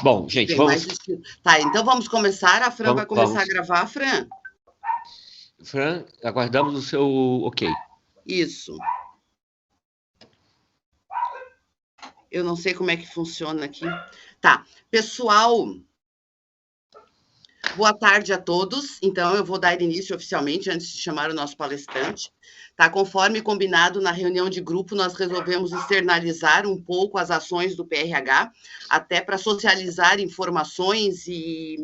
Bom, gente, Tem mais estilo. Tá, então vamos começar. A Fran vai começar a gravar, Fran? Fran, aguardamos o seu ok. Isso. Eu não sei como é que funciona aqui. Tá, pessoal, boa tarde a todos. Então, eu vou dar início oficialmente, antes de chamar o nosso palestrante. Tá, conforme combinado na reunião de grupo, nós resolvemos externalizar um pouco as ações do PRH, até para socializar informações e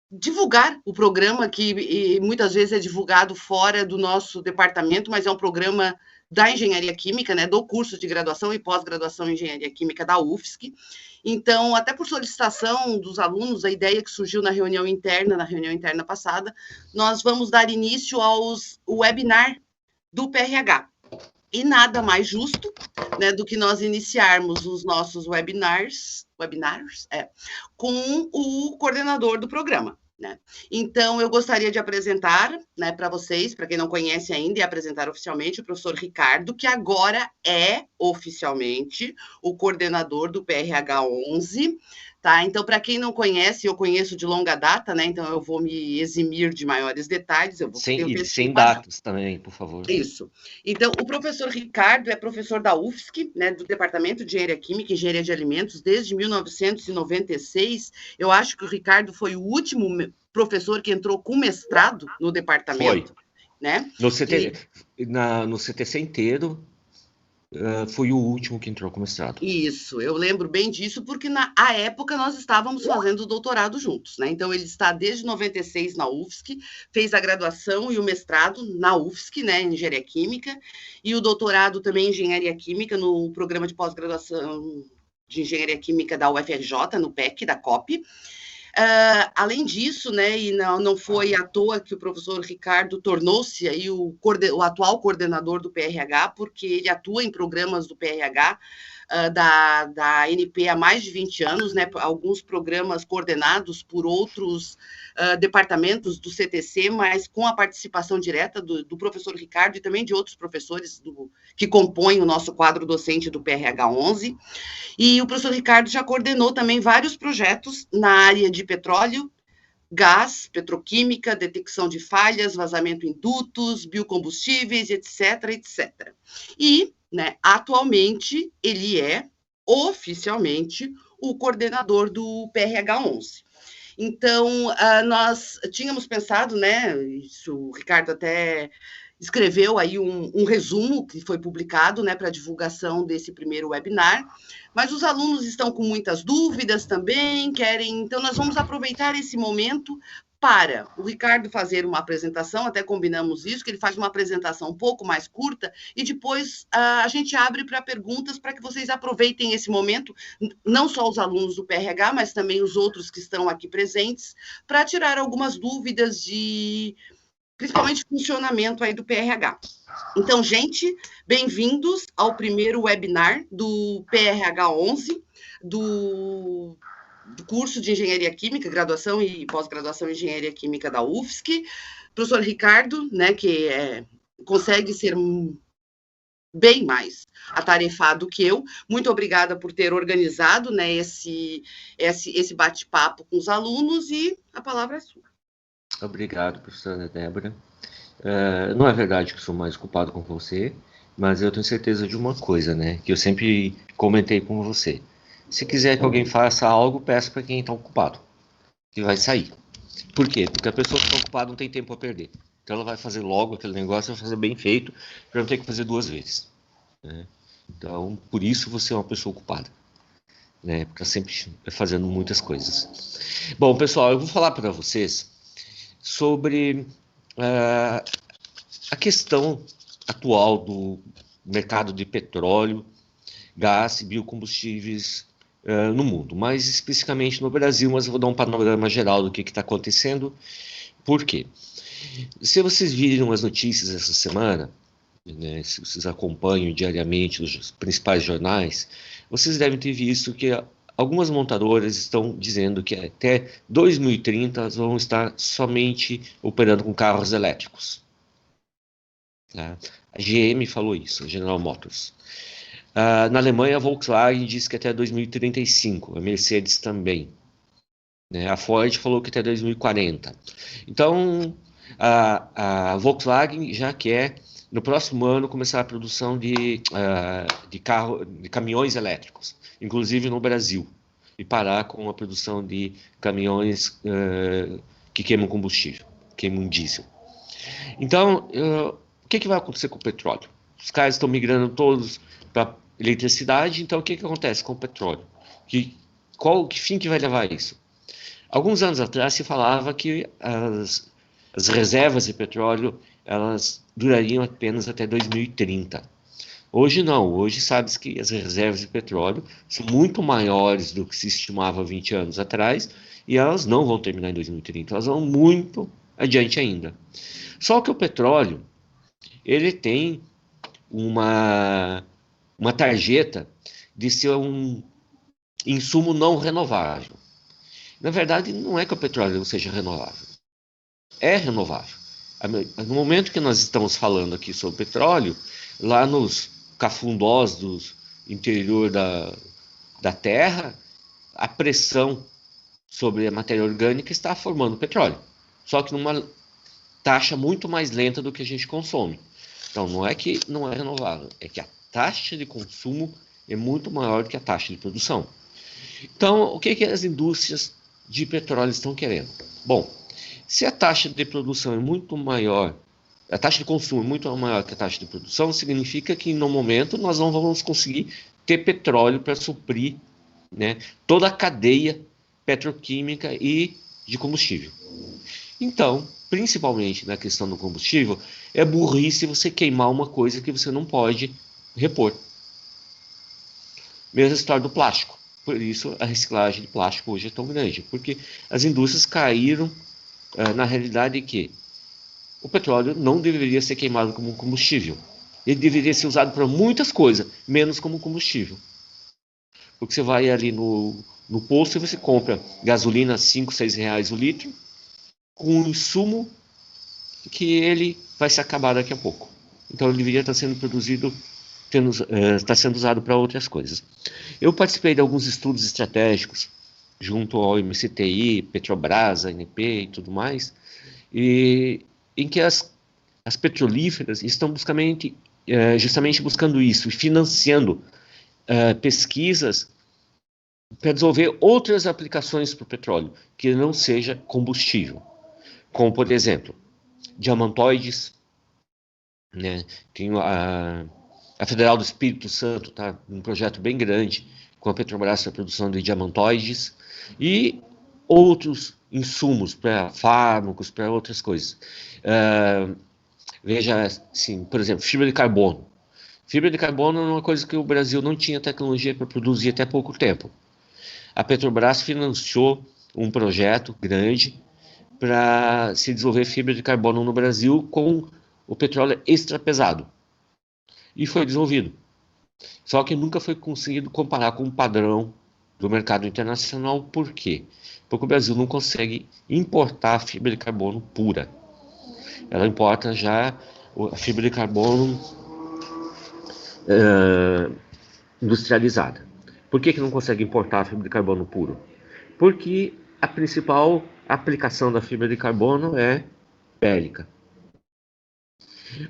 divulgar o programa, que muitas vezes é divulgado fora do nosso departamento, mas é um programa da Engenharia Química, né, do curso de graduação e pós-graduação em Engenharia Química da UFSC. Então, até por solicitação dos alunos, a ideia que surgiu na reunião interna passada, nós vamos dar início aos webinar do PRH. E nada mais justo, né, do que nós iniciarmos os nossos webinars, com o coordenador do programa. Né? Então, eu gostaria de apresentar, né, para vocês, para quem não conhece ainda, e apresentar oficialmente o professor Ricardo, que agora é oficialmente o coordenador do PRH 11. Tá? Então, para quem não conhece, eu conheço de longa data, né? Então eu vou me eximir de maiores detalhes. Sem dados também, por favor. Isso. Então, o professor Ricardo é professor da UFSC, né, do Departamento de Engenharia Química e Engenharia de Alimentos, desde 1996. Eu acho que o Ricardo foi o último professor que entrou com mestrado no departamento. Foi. Né? No CTC inteiro, foi o último que entrou com mestrado. Isso, eu lembro bem disso, porque na época nós estávamos fazendo o doutorado juntos, né? Então, ele está desde 96 na UFSC, fez a graduação e o mestrado na UFSC, né, em Engenharia Química, e o doutorado também em Engenharia Química no programa de pós-graduação de Engenharia Química da UFRJ, no PEC, da COP. Além disso, né, e não foi à toa que o professor Ricardo tornou-se aí o atual coordenador do PRH, porque ele atua em programas do PRH, da ANP há mais de 20 anos, né, alguns programas coordenados por outros departamentos do CTC, mas com a participação direta do professor Ricardo e também de outros professores que compõem o nosso quadro docente do PRH 11. E o professor Ricardo já coordenou também vários projetos na área de petróleo, gás, petroquímica, detecção de falhas, vazamento em dutos, biocombustíveis, etc, etc. E, né, atualmente, ele é oficialmente o coordenador do PRH 11. Então, nós tínhamos pensado, né, isso o Ricardo até escreveu aí um resumo que foi publicado, né, para divulgação desse primeiro webinar, mas os alunos estão com muitas dúvidas também, então nós vamos aproveitar esse momento para o Ricardo fazer uma apresentação, até combinamos isso, que ele faz uma apresentação um pouco mais curta, e depois a gente abre para perguntas, para que vocês aproveitem esse momento, não só os alunos do PRH, mas também os outros que estão aqui presentes, para tirar algumas dúvidas principalmente funcionamento aí do PRH. Então, gente, bem-vindos ao primeiro webinar do PRH 11, do curso de Engenharia Química, graduação e pós-graduação em Engenharia Química da UFSC. Professor Ricardo, né, que consegue ser bem mais atarefado que eu. Muito obrigada por ter organizado, né, esse bate-papo com os alunos, e a palavra é sua. Obrigado, professora Débora. Não é verdade que eu sou mais culpado com você, mas eu tenho certeza de uma coisa, né? Que eu sempre comentei com você. Se quiser que alguém faça algo, peça para quem está ocupado, que vai sair. Por quê? Porque a pessoa que está ocupada não tem tempo a perder. Então ela vai fazer logo aquele negócio, vai fazer bem feito, para não ter que fazer duas vezes. Né? Então, por isso você é uma pessoa ocupada. Né? Porque está sempre fazendo muitas coisas. Bom, pessoal, eu vou falar para vocês sobre a questão atual do mercado de petróleo, gás e biocombustíveis no mundo, mais especificamente no Brasil, mas eu vou dar um panorama geral do que está acontecendo. Por quê? Se vocês viram as notícias essa semana, né, se vocês acompanham diariamente os principais jornais, vocês devem ter visto que algumas montadoras estão dizendo que até 2030 vão estar somente operando com carros elétricos. Tá? A GM falou isso, a General Motors. Na Alemanha, a Volkswagen disse que até 2035, a Mercedes também, né? A Ford falou que até 2040. Então, a Volkswagen já quer, no próximo ano, começar a produção de caminhões elétricos, inclusive no Brasil, e parar com a produção de caminhões que queimam combustível, queimam diesel. Então, o que vai acontecer com o petróleo? Os caras estão migrando todos para eletricidade, então o que acontece com o petróleo? Que fim que vai levar isso? Alguns anos atrás se falava que as reservas de petróleo elas durariam apenas até 2030. Hoje não, hoje sabe-se que as reservas de petróleo são muito maiores do que se estimava 20 anos atrás e elas não vão terminar em 2030, elas vão muito adiante ainda. Só que o petróleo, ele tem uma tarjeta de ser um insumo não renovável. Na verdade, não é que o petróleo seja renovável. É renovável. No momento que nós estamos falando aqui sobre petróleo, lá nos cafundós do interior da Terra, a pressão sobre a matéria orgânica está formando petróleo. Só que numa taxa muito mais lenta do que a gente consome. Então, não é que não é renovável, é que a taxa de consumo é muito maior do que a taxa de produção. Então, o que as indústrias de petróleo estão querendo? Bom, se a taxa de produção é muito maior, a taxa de consumo é muito maior que a taxa de produção, significa que no momento nós não vamos conseguir ter petróleo para suprir, né, toda a cadeia petroquímica e de combustível. Então, principalmente na questão do combustível, é burrice você queimar uma coisa que você não pode repor. Mesma história do plástico. Por isso, a reciclagem de plástico hoje é tão grande, porque as indústrias caíram na realidade que o petróleo não deveria ser queimado como combustível. Ele deveria ser usado para muitas coisas, menos como combustível. Porque você vai ali no posto e você compra gasolina a 5, 6 reais o litro, com um insumo que ele vai se acabar daqui a pouco. Então ele deveria estar sendo produzido, está sendo usado para outras coisas. Eu participei de alguns estudos estratégicos junto ao MCTI, Petrobras, ANP e tudo mais, e em que as petrolíferas estão justamente buscando isso, e financiando pesquisas para desenvolver outras aplicações para o petróleo, que não seja combustível. Como, por exemplo, diamantoides, né? Tem a Federal do Espírito Santo, tá? Um projeto bem grande com a Petrobras para a produção de diamantoides e outros insumos para fármacos, para outras coisas. Veja, assim, por exemplo, fibra de carbono. Fibra de carbono é uma coisa que o Brasil não tinha tecnologia para produzir até pouco tempo. A Petrobras financiou um projeto grande para se desenvolver fibra de carbono no Brasil com o petróleo extra pesado. E foi desenvolvido. Só que nunca foi conseguido comparar com o padrão do mercado internacional. Por quê? Porque o Brasil não consegue importar fibra de carbono pura. Ela importa já a fibra de carbono industrializada. Por que não consegue importar a fibra de carbono puro? Porque a principal aplicação da fibra de carbono é bélica.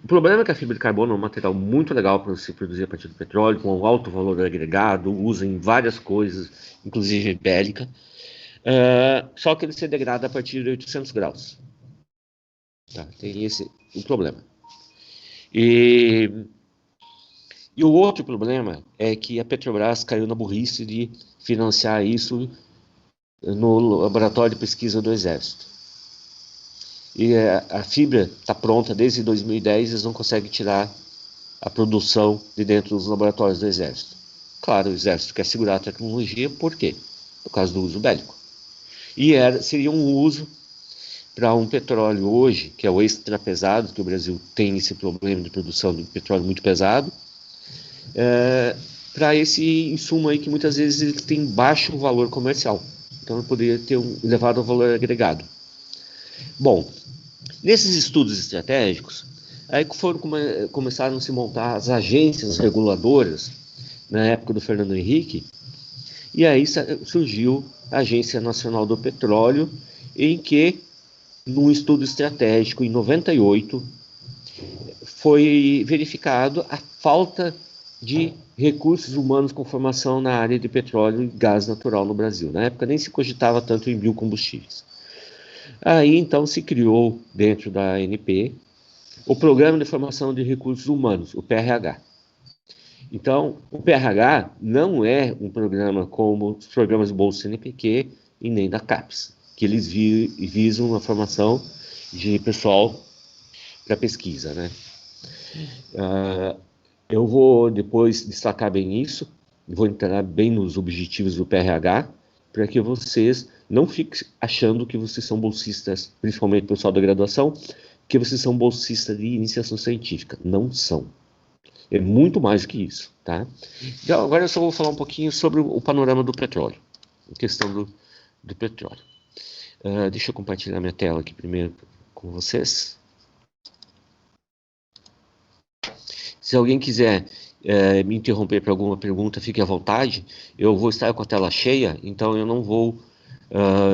O problema é que a fibra de carbono é um material muito legal para se produzir a partir do petróleo, com um alto valor agregado, usa em várias coisas, inclusive bélica, só que ele se degrada a partir de 800 graus. Tá? Tem esse o problema. E o outro problema é que a Petrobras caiu na burrice de financiar isso no laboratório de pesquisa do Exército. E a fibra está pronta desde 2010, eles não conseguem tirar a produção de dentro dos laboratórios do Exército. Claro, o Exército quer segurar a tecnologia, por quê? Por causa do uso bélico. E seria um uso para um petróleo hoje, que é o extra pesado, que o Brasil tem esse problema de produção de petróleo muito pesado, para esse insumo aí que muitas vezes ele tem baixo valor comercial. Então ele poderia ter um elevado valor agregado. Bom, nesses estudos estratégicos, aí começaram a se montar as agências reguladoras na época do Fernando Henrique, e aí surgiu a Agência Nacional do Petróleo, em que, num estudo estratégico em 98, foi verificado a falta de recursos humanos com formação na área de petróleo e gás natural no Brasil. Na época nem se cogitava tanto em biocombustíveis. Aí então se criou, dentro da ANP, o Programa de Formação de Recursos Humanos, o PRH. Então, o PRH não é um programa como os programas do Bolsa CNPq e nem da CAPES, que eles visam a formação de pessoal para pesquisa, né? Eu vou depois destacar bem isso, vou entrar bem nos objetivos do PRH, para que vocês não fiquem achando que vocês são bolsistas, principalmente o pessoal da graduação, que vocês são bolsistas de iniciação científica. Não são. É muito mais que isso, tá? Então, agora eu só vou falar um pouquinho sobre o panorama do petróleo, a questão do petróleo. Deixa eu compartilhar minha tela aqui primeiro com vocês. Se alguém quiser me interromper para alguma pergunta, fique à vontade. Eu vou estar com a tela cheia, então eu não vou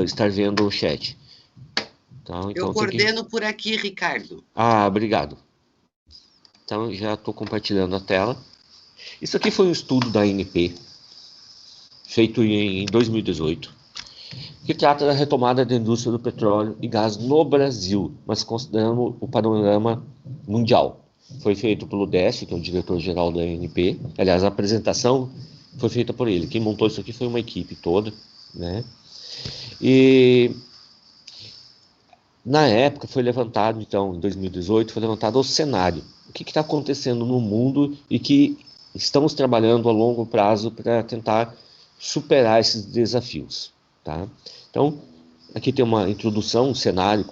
estar vendo o chat. Tá? Então, eu coordeno por aqui, Ricardo. Obrigado. Então, já estou compartilhando a tela. Isso aqui foi um estudo da ANP, feito em 2018, que trata da retomada da indústria do petróleo e gás no Brasil, mas considerando o panorama mundial. Foi feito pelo Décio, que é o diretor-geral da ANP. Aliás, a apresentação foi feita por ele. Quem montou isso aqui foi uma equipe toda, né? E na época foi levantado, então, em 2018, foi levantado o cenário. O que está acontecendo no mundo e que estamos trabalhando a longo prazo para tentar superar esses desafios, tá? Então, aqui tem uma introdução, um cenário,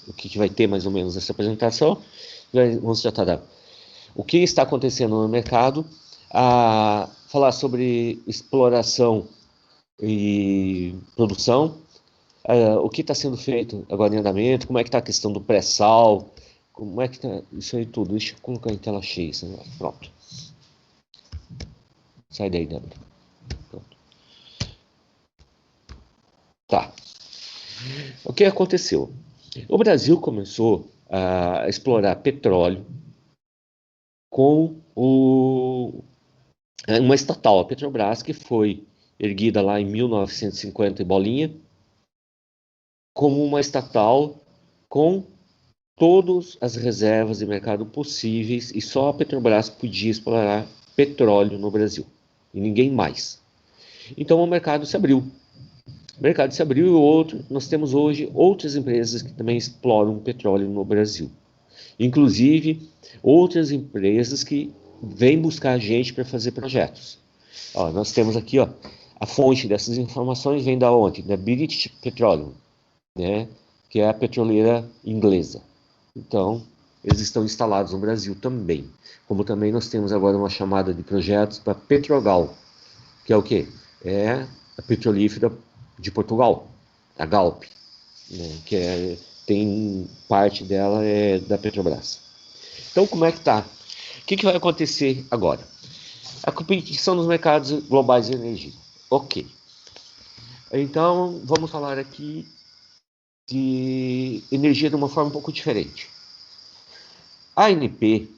o que vai ter mais ou menos nessa apresentação. Vamos tratar o que está acontecendo no mercado, falar sobre exploração e produção, o que está sendo feito agora em andamento, como é que está a questão do pré-sal, como é que está isso aí tudo. Deixa eu colocar em tela cheia, pronto. Sai daí, Débora. Pronto. Tá. O que aconteceu? O Brasil começou a explorar petróleo com uma estatal, a Petrobras, que foi erguida lá em 1950 e bolinha, como uma estatal com todas as reservas de mercado possíveis, e só a Petrobras podia explorar petróleo no Brasil, e ninguém mais. Então o mercado se abriu. O mercado se abriu e nós temos hoje outras empresas que também exploram petróleo no Brasil. Inclusive, outras empresas que vêm buscar a gente para fazer projetos. Nós temos aqui, a fonte dessas informações vem da onde? Da British Petroleum, né, que é a petroleira inglesa. Então, eles estão instalados no Brasil também. Como também nós temos agora uma chamada de projetos para Petrogal, que é o quê? É a petrolífera de Portugal, a Galp, né, que tem parte dela da Petrobras. Então, como é que está? O que vai acontecer agora? A competição nos mercados globais de energia. Ok. Então, vamos falar aqui de energia de uma forma um pouco diferente. A ANP,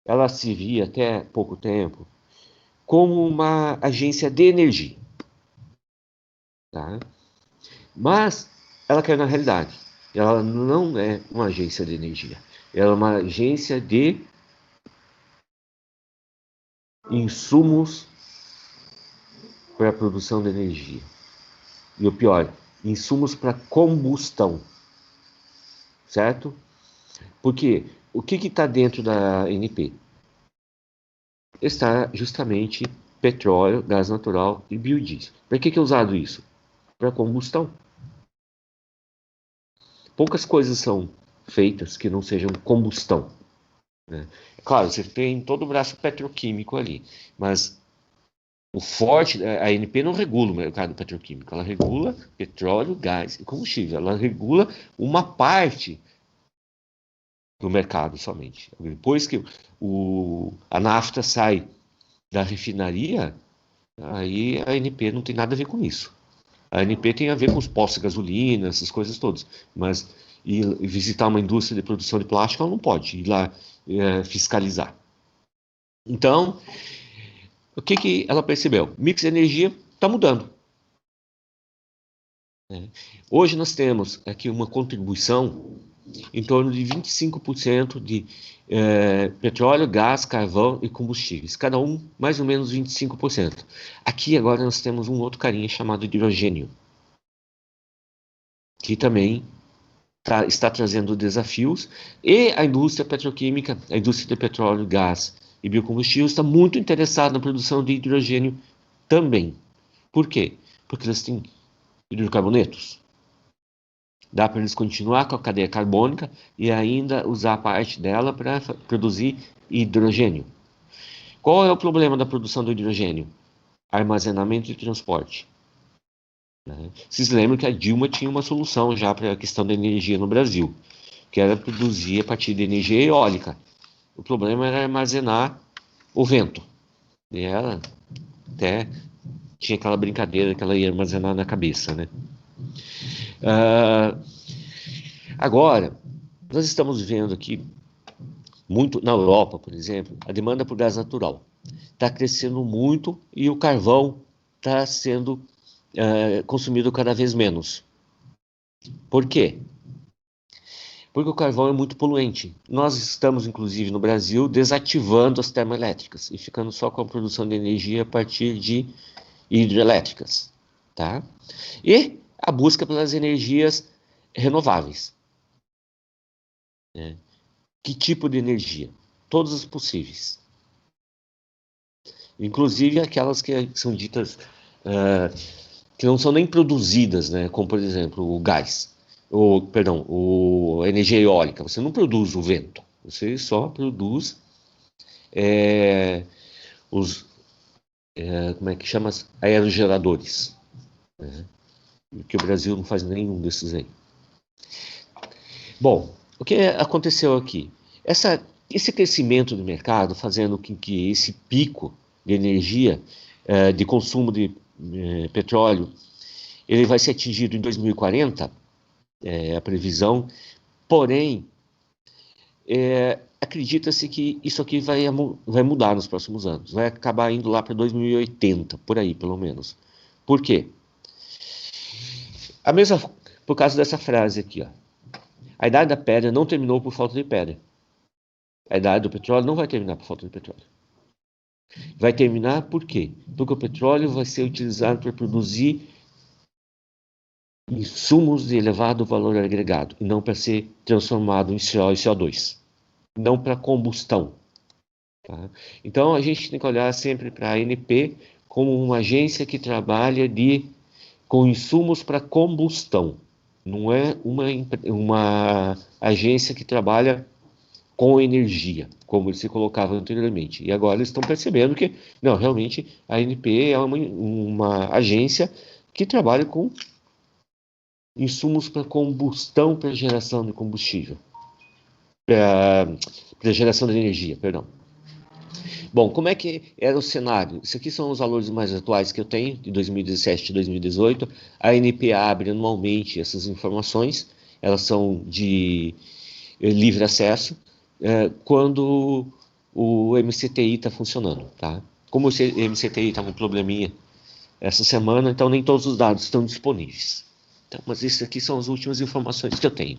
ela se via até pouco tempo como uma agência de energia. Tá? Mas ela caiu na realidade. Ela não é uma agência de energia. Ela é uma agência de insumos para a produção de energia. E o pior, insumos para combustão. Certo? Porque o que está dentro da ANP? Está justamente petróleo, gás natural e biodiesel. Para que é usado isso? Para combustão. Poucas coisas são feitas que não sejam combustão, né? Claro, você tem todo o braço petroquímico ali, mas o forte, a ANP não regula o mercado petroquímico, ela regula petróleo, gás e combustível, ela regula uma parte do mercado somente. Depois que a nafta sai da refinaria, aí a ANP não tem nada a ver com isso. A ANP tem a ver com os postos de gasolina, essas coisas todas. Mas ir visitar uma indústria de produção de plástico, ela não pode ir lá fiscalizar. Então, o que ela percebeu? O mix de energia está mudando. Hoje nós temos aqui uma contribuição em torno de 25% de petróleo, gás, carvão e combustíveis. Cada um mais ou menos 25%. Aqui agora nós temos um outro carinha chamado hidrogênio, que também está trazendo desafios. E a indústria petroquímica, a indústria de petróleo, gás e biocombustíveis está muito interessada na produção de hidrogênio também. Por quê? Porque eles têm hidrocarbonetos. Dá para eles continuar com a cadeia carbônica e ainda usar parte dela para produzir hidrogênio. Qual é o problema da produção do hidrogênio? Armazenamento e transporte. Vocês lembram que a Dilma tinha uma solução já para a questão da energia no Brasil, que era produzir a partir de energia eólica. O problema era armazenar o vento. E ela até tinha aquela brincadeira que ela ia armazenar na cabeça, né? Agora, nós estamos vendo aqui, muito na Europa, por exemplo, a demanda por gás natural está crescendo muito e o carvão está sendo consumido cada vez menos. Por quê? Porque o carvão é muito poluente. Nós estamos, inclusive, no Brasil, desativando as termoelétricas e ficando só com a produção de energia a partir de hidrelétricas, tá? E a busca pelas energias renováveis. Que tipo de energia? Todas as possíveis. Inclusive aquelas que são ditas que não são nem produzidas, né? Como, por exemplo, o gás. A energia eólica. Você não produz o vento. Você só produz como é que chama? Aerogeradores. Né? Que o Brasil não faz nenhum desses aí. Bom, o que aconteceu aqui? Esse crescimento do mercado fazendo com que esse pico de energia, de consumo de petróleo, ele vai ser atingido em 2040, a previsão, porém, acredita-se que isso aqui vai mudar nos próximos anos, vai acabar indo lá para 2080, por aí, pelo menos. Por quê? Por causa dessa frase aqui, ó. A idade da pedra não terminou por falta de pedra. A idade do petróleo não vai terminar por falta de petróleo. Vai terminar por quê? Porque o petróleo vai ser utilizado para produzir insumos de elevado valor agregado, e não para ser transformado em CO e CO2. Não para combustão. Tá? Então, a gente tem que olhar sempre para a ANP como uma agência que trabalha com insumos para combustão. Não é uma agência que trabalha com energia, como se colocava anteriormente. E agora eles estão percebendo que, não, realmente, a ANP é uma agência que trabalha com insumos para combustão, para geração de combustível. Para geração de energia, perdão. Bom, como é que era o cenário? Isso aqui são os valores mais atuais que eu tenho, de 2017 e 2018. A ANP abre anualmente essas informações, elas são de livre acesso, quando o MCTI está funcionando, tá? Como o MCTI está com um probleminha essa semana, então nem todos os dados estão disponíveis. Então, mas isso aqui são as últimas informações que eu tenho.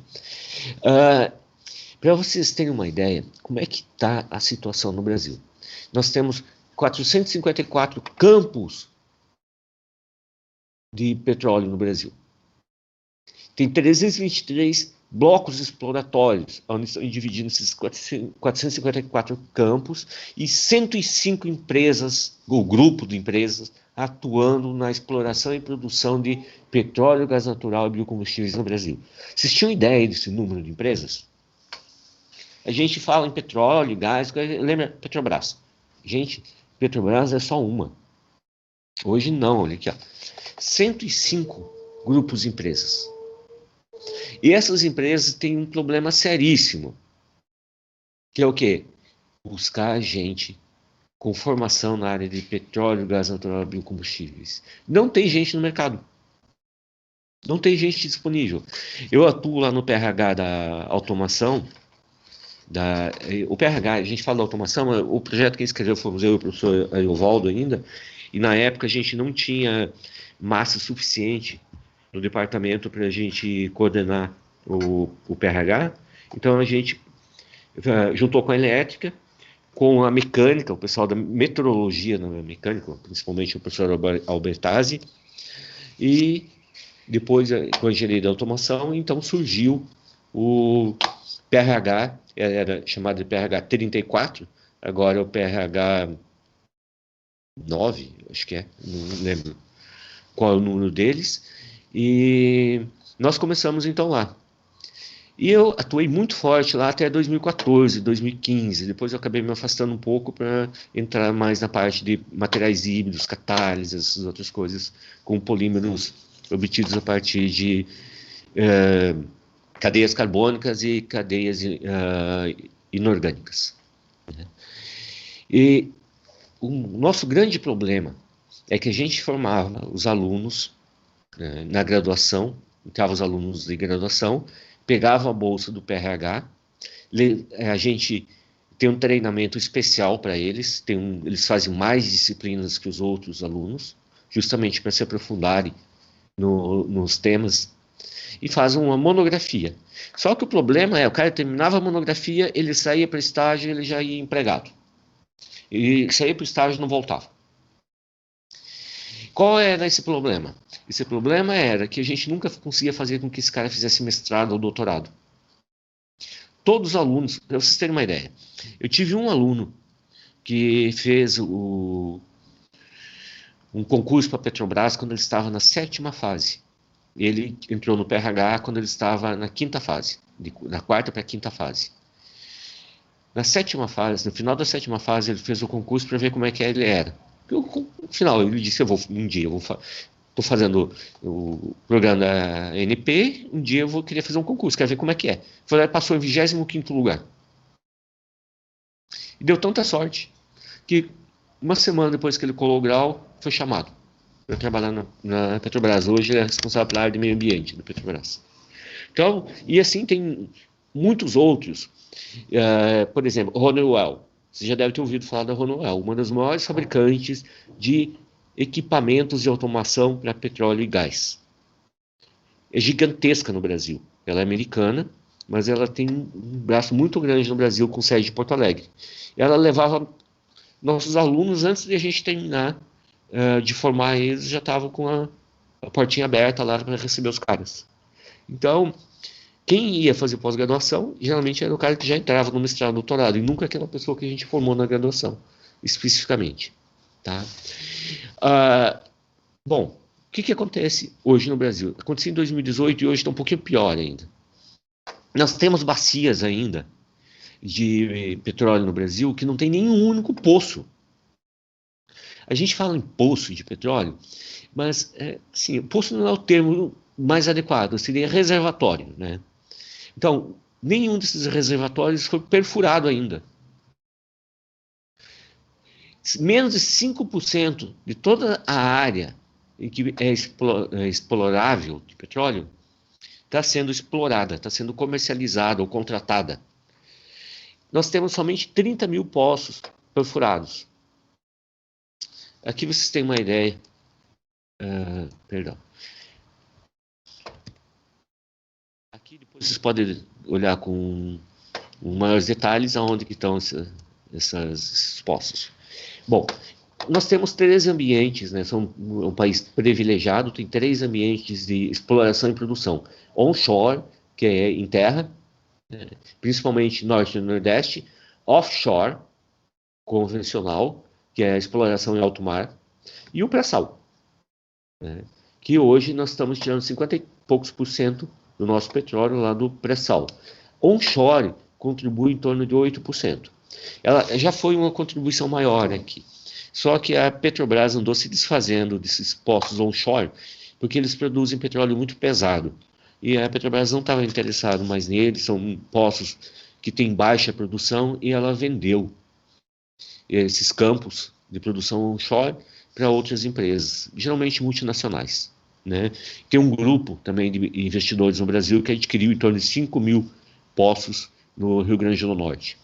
Para vocês terem uma ideia, como é que está a situação no Brasil? Nós temos 454 campos de petróleo no Brasil. Tem 323 blocos exploratórios, onde estão divididos esses 454 campos e 105 empresas, ou grupo de empresas, atuando na exploração e produção de petróleo, gás natural e biocombustíveis no Brasil. Vocês tinham ideia desse número de empresas? A gente fala em petróleo, gás, lembra Petrobras. Gente, Petrobras é só uma. Hoje não, olha aqui, ó. 105 grupos de empresas. E essas empresas têm um problema seríssimo. Que é o quê? Buscar gente com formação na área de petróleo, gás natural e biocombustíveis. Não tem gente no mercado. Não tem gente disponível. Eu atuo lá no PRH da automação. O PRH, a gente fala da automação, o projeto que escreveu fomos eu e o professor Ariovaldo ainda, e na época a gente não tinha massa suficiente no departamento para a gente coordenar o PRH, então a gente juntou com a elétrica, com a mecânica, o pessoal da meteorologia na mecânica, principalmente o professor Albertazzi, e depois com a engenharia da automação, então surgiu o PRH, era chamado de PRH 34, agora é o PRH 9, acho que é, não lembro qual é o número deles, e nós começamos então lá. E eu atuei muito forte lá até 2014, 2015, depois eu acabei me afastando um pouco para entrar mais na parte de materiais híbridos, catálise, essas outras coisas, com polímeros obtidos a partir de cadeias carbônicas e cadeias inorgânicas. E o nosso grande problema é que a gente formava os alunos na graduação, entrava os alunos de graduação, pegava a bolsa do PRH, a gente tem um treinamento especial para eles, eles fazem mais disciplinas que os outros alunos, justamente para se aprofundarem nos temas, e fazem uma monografia. Só que o problema é, o cara terminava a monografia, ele saía para estágio, ele já ia empregado. E saía para o estágio e não voltava. Qual era esse problema? Esse problema era que a gente nunca conseguia fazer com que esse cara fizesse mestrado ou doutorado. Todos os alunos, para vocês terem uma ideia, eu tive um aluno que fez um concurso para a Petrobras quando ele estava na 7ª fase. Ele entrou no PRH quando ele estava na 5ª fase, da 4ª para a 5ª fase. Na 7ª fase, no final da 7ª fase, ele fez o concurso para ver como é que ele era. No final, ele disse, estou fazendo o programa da NP, um dia eu vou querer fazer um concurso, quero ver como é que é. Ele passou em 25º lugar. E deu tanta sorte que uma semana depois que ele colou o grau, foi chamado para trabalhar na Petrobras. Hoje ele é responsável pela área de meio ambiente da Petrobras. Então, e assim tem muitos outros. Por exemplo, Honeywell. Você já deve ter ouvido falar da Honeywell, uma das maiores fabricantes de equipamentos de automação para petróleo e gás. É gigantesca no Brasil. Ela é americana, mas ela tem um braço muito grande no Brasil, com sede em Porto Alegre. Ela levava nossos alunos, antes de a gente terminar de formar eles, já estavam com a portinha aberta lá para receber os caras. Então, quem ia fazer pós-graduação, geralmente era o cara que já entrava no mestrado, doutorado, e nunca aquela pessoa que a gente formou na graduação, especificamente. Tá? Bom, o que acontece hoje no Brasil? Aconteceu em 2018 e hoje está um pouquinho pior ainda. Nós temos bacias ainda de petróleo no Brasil que não tem nenhum único poço. A gente fala em poço de petróleo, mas sim, poço não é o termo mais adequado, seria reservatório, né? Então, nenhum desses reservatórios foi perfurado ainda. Menos de 5% de toda a área em que é explorável de petróleo está sendo explorada, está sendo comercializada ou contratada. Nós temos somente 30 mil poços perfurados. Aqui vocês têm uma ideia. Perdão. Aqui depois vocês podem olhar com maiores detalhes aonde que estão esses poços. Bom, nós temos 3 ambientes, né? São um país privilegiado, tem 3 ambientes de exploração e produção. Onshore, que é em terra, né? Principalmente norte e nordeste. Offshore, convencional, que é a exploração em alto mar. E o pré-sal, né? Que hoje nós estamos tirando 50 e poucos % do nosso petróleo lá do pré-sal. Onshore contribui em torno de 8%. Ela já foi uma contribuição maior aqui. Só que a Petrobras andou se desfazendo desses poços onshore, porque eles produzem petróleo muito pesado. E a Petrobras não estava interessada mais neles, são poços que têm baixa produção, e ela vendeu. esses campos de produção onshore para outras empresas, geralmente multinacionais, né? Tem um grupo também de investidores no Brasil que adquiriu em torno de 5.000 poços no Rio Grande do Norte.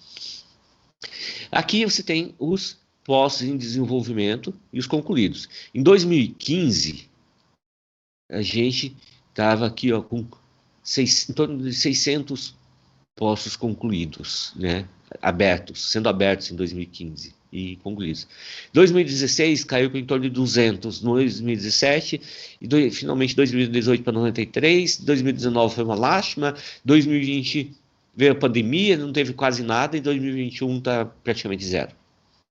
Aqui você tem os poços em desenvolvimento e os concluídos. Em 2015, a gente estava aqui com em torno de 600 poços concluídos, né? Sendo abertos em 2015 e concluídos. 2016 caiu para em torno de 200, 2017 e finalmente 2018 para 93, 2019 foi uma lástima, 2020 veio a pandemia, não teve quase nada, e 2021 está praticamente zero.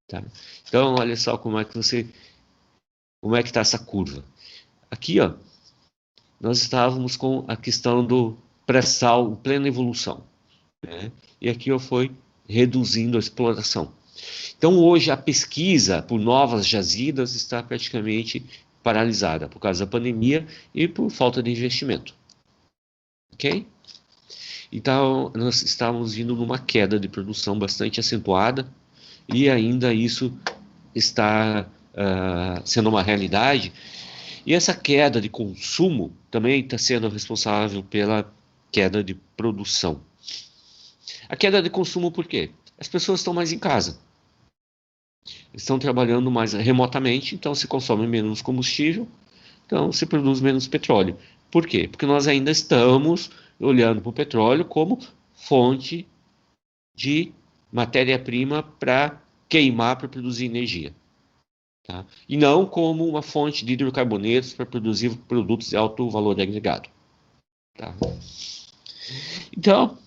Tá? Então, olha só como é que está essa curva. Aqui, ó, nós estávamos com a questão do pré-sal em plena evolução, né? E aqui ó, foi reduzindo a exploração. Então, hoje, a pesquisa por novas jazidas está praticamente paralisada por causa da pandemia e por falta de investimento. Ok? Então, nós estamos vindo numa queda de produção bastante acentuada e ainda isso está sendo uma realidade. E essa queda de consumo também está sendo responsável pela queda de produção. A queda de consumo por quê? As pessoas estão mais em casa. Estão trabalhando mais remotamente, então se consome menos combustível, então se produz menos petróleo. Por quê? Porque nós ainda estamos olhando para o petróleo como fonte de matéria-prima para queimar, para produzir energia. Tá? E não como uma fonte de hidrocarbonetos para produzir produtos de alto valor agregado. Tá? Então,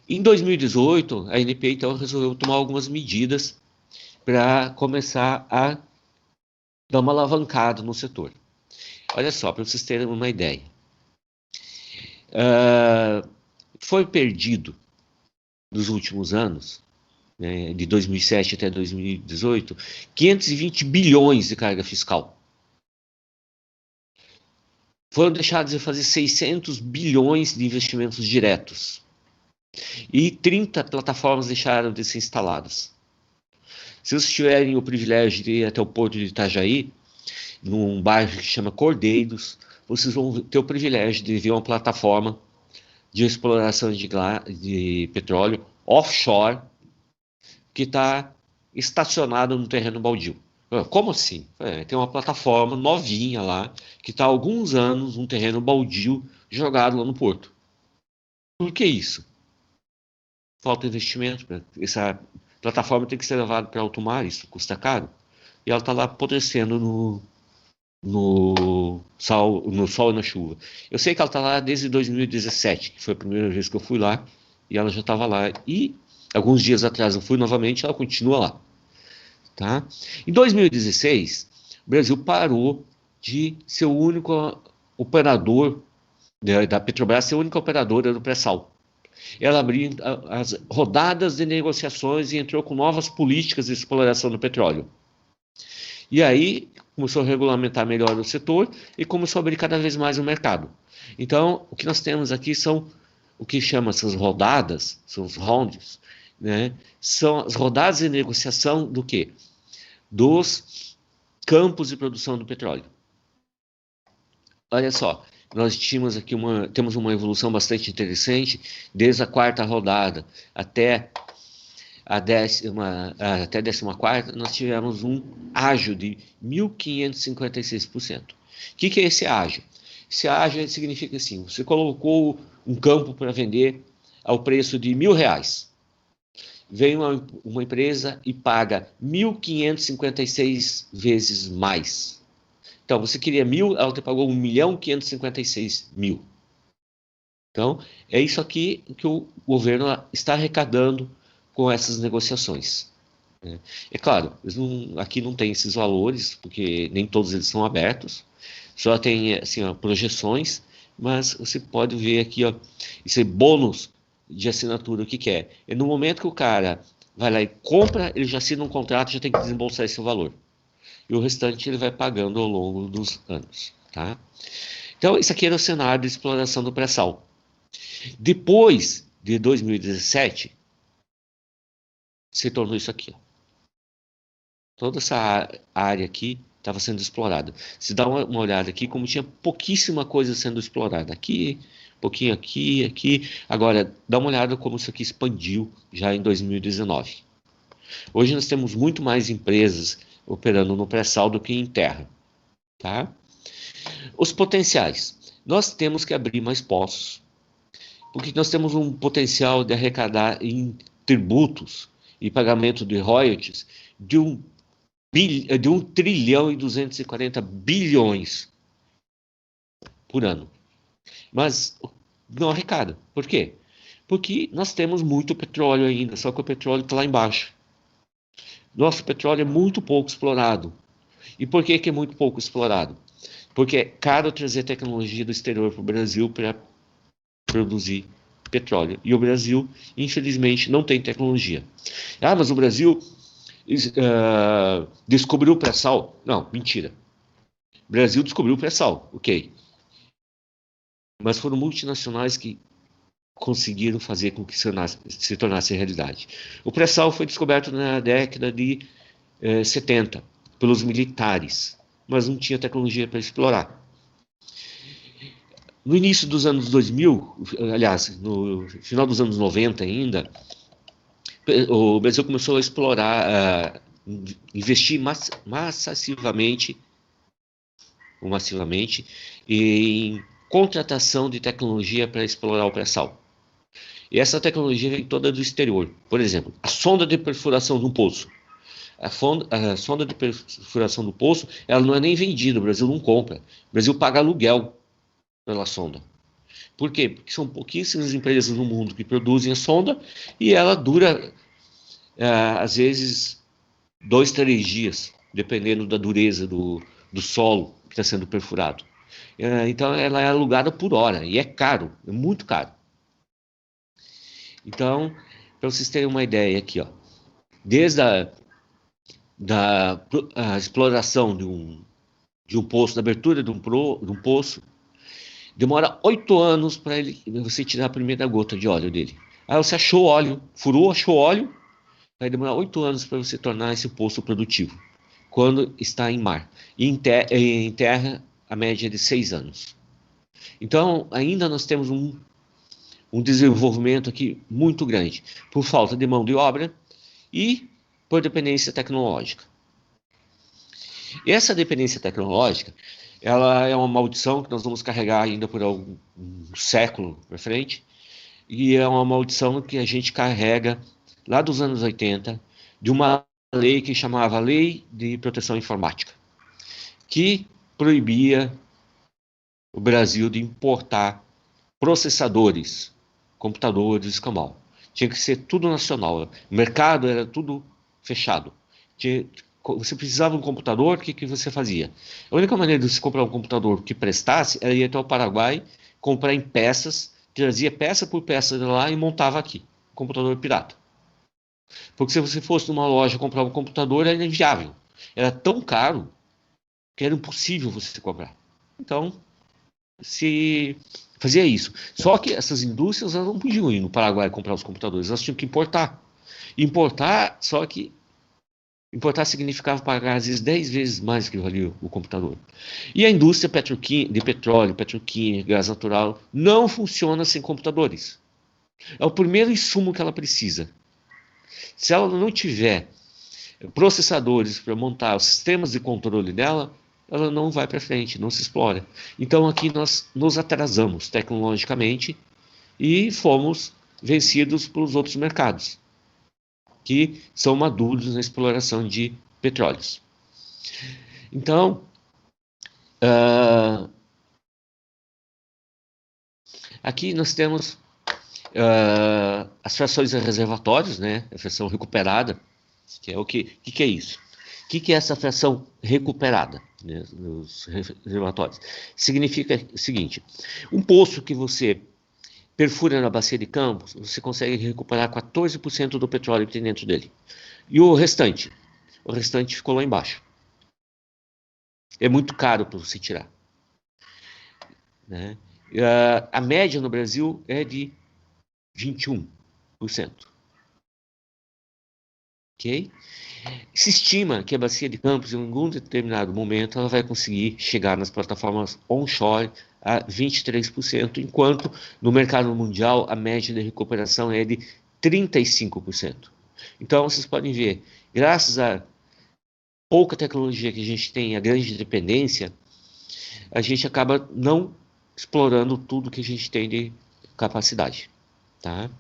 em 2018, a ANP então resolveu tomar algumas medidas para começar a dar uma alavancada no setor. Olha só, para vocês terem uma ideia. Foi perdido nos últimos anos, né, de 2007 até 2018, 520 bilhões de carga fiscal. Foram deixados de fazer 600 bilhões de investimentos diretos. E 30 plataformas deixaram de ser instaladas. Se vocês tiverem o privilégio de ir até o porto de Itajaí, num bairro que chama Cordeiros, vocês vão ter o privilégio de ver uma plataforma de exploração de petróleo offshore que está estacionada no terreno baldio. Como assim? Tem uma plataforma novinha lá que está há alguns anos num terreno baldio jogado lá no porto. Por que isso? Falta investimento. Essa plataforma tem que ser levada para alto mar, isso custa caro. E ela está lá apodrecendo no sol e na chuva. Eu sei que ela está lá desde 2017, que foi a primeira vez que eu fui lá, e ela já estava lá. E alguns dias atrás eu fui novamente, ela continua lá. Tá? Em 2016, o Brasil parou de ser o único operador da Petrobras, ser a única operadora do pré-sal. Ela abriu as rodadas de negociações e entrou com novas políticas de exploração do petróleo. E aí começou a regulamentar melhor o setor e começou a abrir cada vez mais o mercado. Então, o que nós temos aqui são o que chama essas rodadas, são os rounds, né? São as rodadas de negociação do quê? Dos campos de produção do petróleo. Olha só, nós temos uma evolução bastante interessante, desde a quarta rodada até a 14ª, nós tivemos um ágio de 1.556%. O que é esse ágio? Esse ágio significa assim, você colocou um campo para vender ao preço de R$1.000. Vem uma empresa e paga 1.556 vezes mais. Então, você queria 1.000, ela te pagou 1.556.000. Então, é isso aqui que o governo está arrecadando com essas negociações. É claro, aqui não tem esses valores, porque nem todos eles são abertos, só tem assim, projeções, mas você pode ver aqui esse bônus de assinatura, o que é? É no momento que o cara vai lá e compra, ele já assina um contrato, já tem que desembolsar esse valor. E o restante ele vai pagando ao longo dos anos. Tá? Então, isso aqui era o cenário de exploração do pré-sal. Depois de 2017, se tornou isso aqui. Toda essa área aqui estava sendo explorada. Se dá uma olhada aqui, como tinha pouquíssima coisa sendo explorada. Aqui, um pouquinho aqui, aqui. Agora, dá uma olhada como isso aqui expandiu já em 2019. Hoje nós temos muito mais empresas operando no pré-sal do que em terra. Tá? Os potenciais. Nós temos que abrir mais poços, porque nós temos um potencial de arrecadar em tributos e pagamento de royalties de 1 trilhão e 240 bilhões por ano. Mas não arrecada. Por quê? Porque nós temos muito petróleo ainda, só que o petróleo está lá embaixo. Nosso petróleo é muito pouco explorado. E por que é muito pouco explorado? Porque é caro trazer tecnologia do exterior para o Brasil para produzir petróleo. E o Brasil, infelizmente, não tem tecnologia. Ah, mas o Brasil descobriu o pré-sal? Não, mentira. O Brasil descobriu o pré-sal, ok. Mas foram multinacionais que conseguiram fazer com que se tornasse realidade. O pré-sal foi descoberto na década de 70 pelos militares, mas não tinha tecnologia para explorar. No início dos anos 2000, aliás, no final dos anos 90 ainda, o Brasil começou a explorar, investir massivamente em contratação de tecnologia para explorar o pré-sal. E essa tecnologia vem toda do exterior. Por exemplo, a sonda de perfuração de um poço. A sonda de perfuração do poço, ela não é nem vendida, o Brasil não compra. O Brasil paga aluguel pela sonda. Por quê? Porque são pouquíssimas empresas no mundo que produzem a sonda e ela dura, às vezes, 2, 3 dias, dependendo da dureza do solo que está sendo perfurado. Então, ela é alugada por hora e é caro, é muito caro. Então, para vocês terem uma ideia aqui, ó, desde a exploração de um poço, da abertura de um poço, demora 8 anos para você tirar a primeira gota de óleo dele. Aí você achou óleo, furou, achou óleo, vai demorar 8 anos para você tornar esse poço produtivo, quando está em mar. E em terra, a média é de 6 anos. Então, ainda nós temos um desenvolvimento aqui muito grande, por falta de mão de obra e por dependência tecnológica. E essa dependência tecnológica, ela é uma maldição que nós vamos carregar ainda por um século para frente, e é uma maldição que a gente carrega lá dos anos 80, de uma lei que chamava Lei de Proteção Informática, que proibia o Brasil de importar processadores, computadores, escambau. Tinha que ser tudo nacional. O mercado era tudo fechado. Você precisava de um computador, o que você fazia? A única maneira de você comprar um computador que prestasse era ir até o Paraguai, comprar em peças, trazia peça por peça de lá e montava aqui. Computador pirata. Porque se você fosse numa loja comprar um computador, era inviável. Era tão caro que era impossível você comprar. Então, se fazia isso. Só que essas indústrias elas não podiam ir no Paraguai comprar os computadores, elas tinham que importar. Importar, só que importar significava pagar às vezes 10 vezes mais que valia o computador. E a indústria de petróleo, petroquímica, gás natural, não funciona sem computadores. É o primeiro insumo que ela precisa. Se ela não tiver processadores para montar os sistemas de controle dela, ela não vai para frente, não se explora. Então aqui nós nos atrasamos tecnologicamente e fomos vencidos pelos outros mercados, que são maduros na exploração de petróleos. Então, aqui nós temos as frações reservatórios, né? A fração recuperada, que é o que é isso? O que é essa fração recuperada, né, nos reservatórios? Significa o seguinte: um poço que você perfura na bacia de Campos, você consegue recuperar 14% do petróleo que tem dentro dele. E o restante? O restante ficou lá embaixo. É muito caro para você tirar. Né? A média no Brasil é de 21%. ok? Se estima que a bacia de Campos, em algum determinado momento, ela vai conseguir chegar nas plataformas onshore a 23%, enquanto no mercado mundial a média de recuperação é de 35%. Então, vocês podem ver, graças a pouca tecnologia que a gente tem, a grande dependência, a gente acaba não explorando tudo que a gente tem de capacidade. Tá?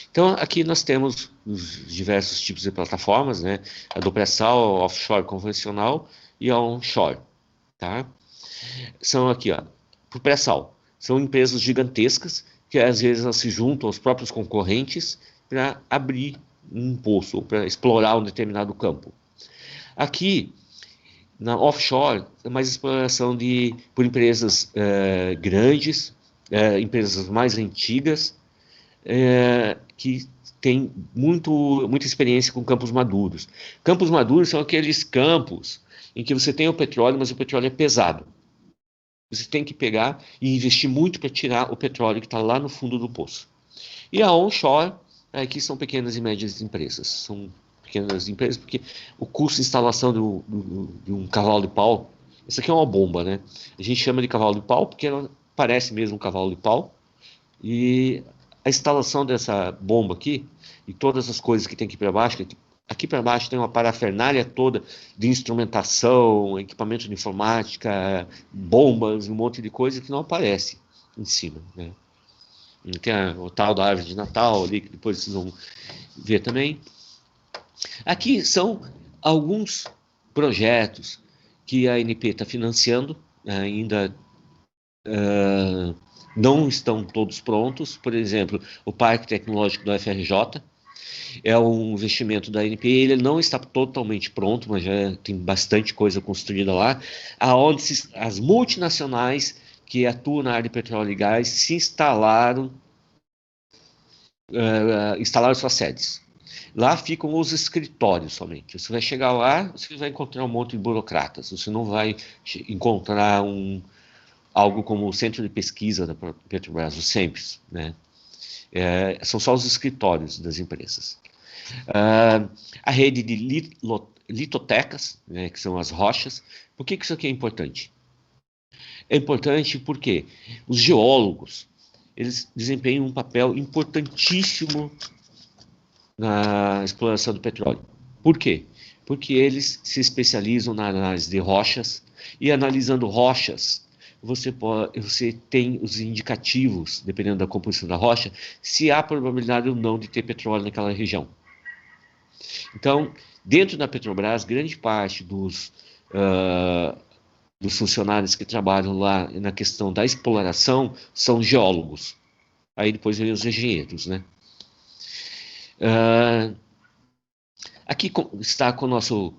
Então, aqui nós temos os diversos tipos de plataformas, né? A do pré-sal, a offshore convencional e a onshore. Tá? São aqui, ó, para o pré-sal. São empresas gigantescas que às vezes elas se juntam aos próprios concorrentes para abrir um poço ou para explorar um determinado campo. Aqui, na offshore, é mais exploração por empresas grandes, empresas mais antigas, que tem muita experiência com campos maduros. Campos maduros são aqueles campos em que você tem o petróleo, mas o petróleo é pesado. Você tem que pegar e investir muito para tirar o petróleo que está lá no fundo do poço. E a onshore, aqui são pequenas e médias empresas. São pequenas empresas porque o custo de instalação de um cavalo de pau, isso aqui é uma bomba, né? A gente chama de cavalo de pau porque ela parece mesmo um cavalo de pau. E a instalação dessa bomba aqui e todas as coisas que tem aqui para baixo, aqui para baixo tem uma parafernália toda de instrumentação, equipamento de informática, bombas, um monte de coisa que não aparece em cima, né? E tem o tal da árvore de Natal ali, que depois vocês vão ver também. Aqui são alguns projetos que a ANP está financiando, ainda não estão todos prontos. Por exemplo, o Parque Tecnológico da UFRJ é um investimento da ANP, ele não está totalmente pronto, mas já tem bastante coisa construída lá, aonde as multinacionais que atuam na área de petróleo e gás se instalaram suas sedes. Lá ficam os escritórios somente. Você vai chegar lá, você vai encontrar um monte de burocratas, você não vai encontrar algo como o centro de pesquisa da Petrobras, o CEMPES, né? São só os escritórios das empresas. A rede de litotecas, né, que são as rochas. Por que isso aqui é importante? É importante porque os geólogos, eles desempenham um papel importantíssimo na exploração do petróleo. Por quê? Porque eles se especializam na análise de rochas, e analisando rochas, você tem os indicativos, dependendo da composição da rocha, se há probabilidade ou não de ter petróleo naquela região. Então, dentro da Petrobras, grande parte dos funcionários que trabalham lá na questão da exploração são geólogos. Aí depois vem os engenheiros, né? Aqui está com o nosso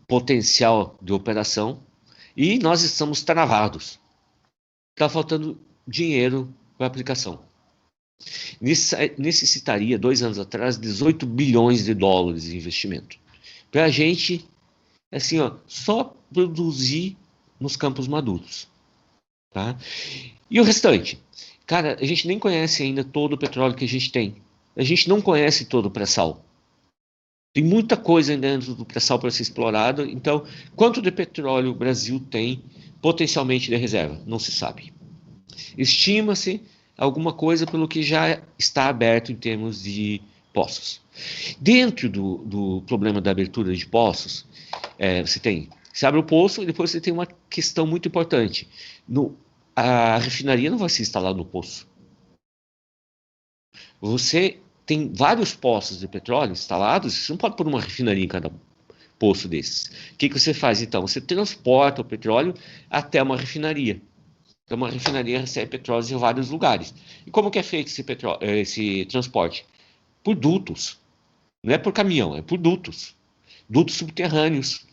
potencial de operação e nós estamos travados. Está faltando dinheiro para a aplicação. Necessitaria, 2 anos atrás, 18 bilhões de dólares de investimento. Para a gente, assim, ó, só produzir nos campos maduros. Tá? E o restante? Cara, a gente nem conhece ainda todo o petróleo que a gente tem. A gente não conhece todo o pré-sal. Tem muita coisa dentro do pré-sal para ser explorado. Então, quanto de petróleo o Brasil tem potencialmente de reserva? Não se sabe. Estima-se alguma coisa pelo que já está aberto em termos de poços. Dentro do problema da abertura de poços, você abre o poço e depois você tem uma questão muito importante. A refinaria não vai se instalar no poço. Você tem vários poços de petróleo instalados, você não pode pôr uma refinaria em cada poço desses. O que você faz então? Você transporta o petróleo até uma refinaria. Então, uma refinaria recebe petróleo em vários lugares. E como que é feito esse transporte? Por dutos. Não é por caminhão, é por dutos. Dutos subterrâneos.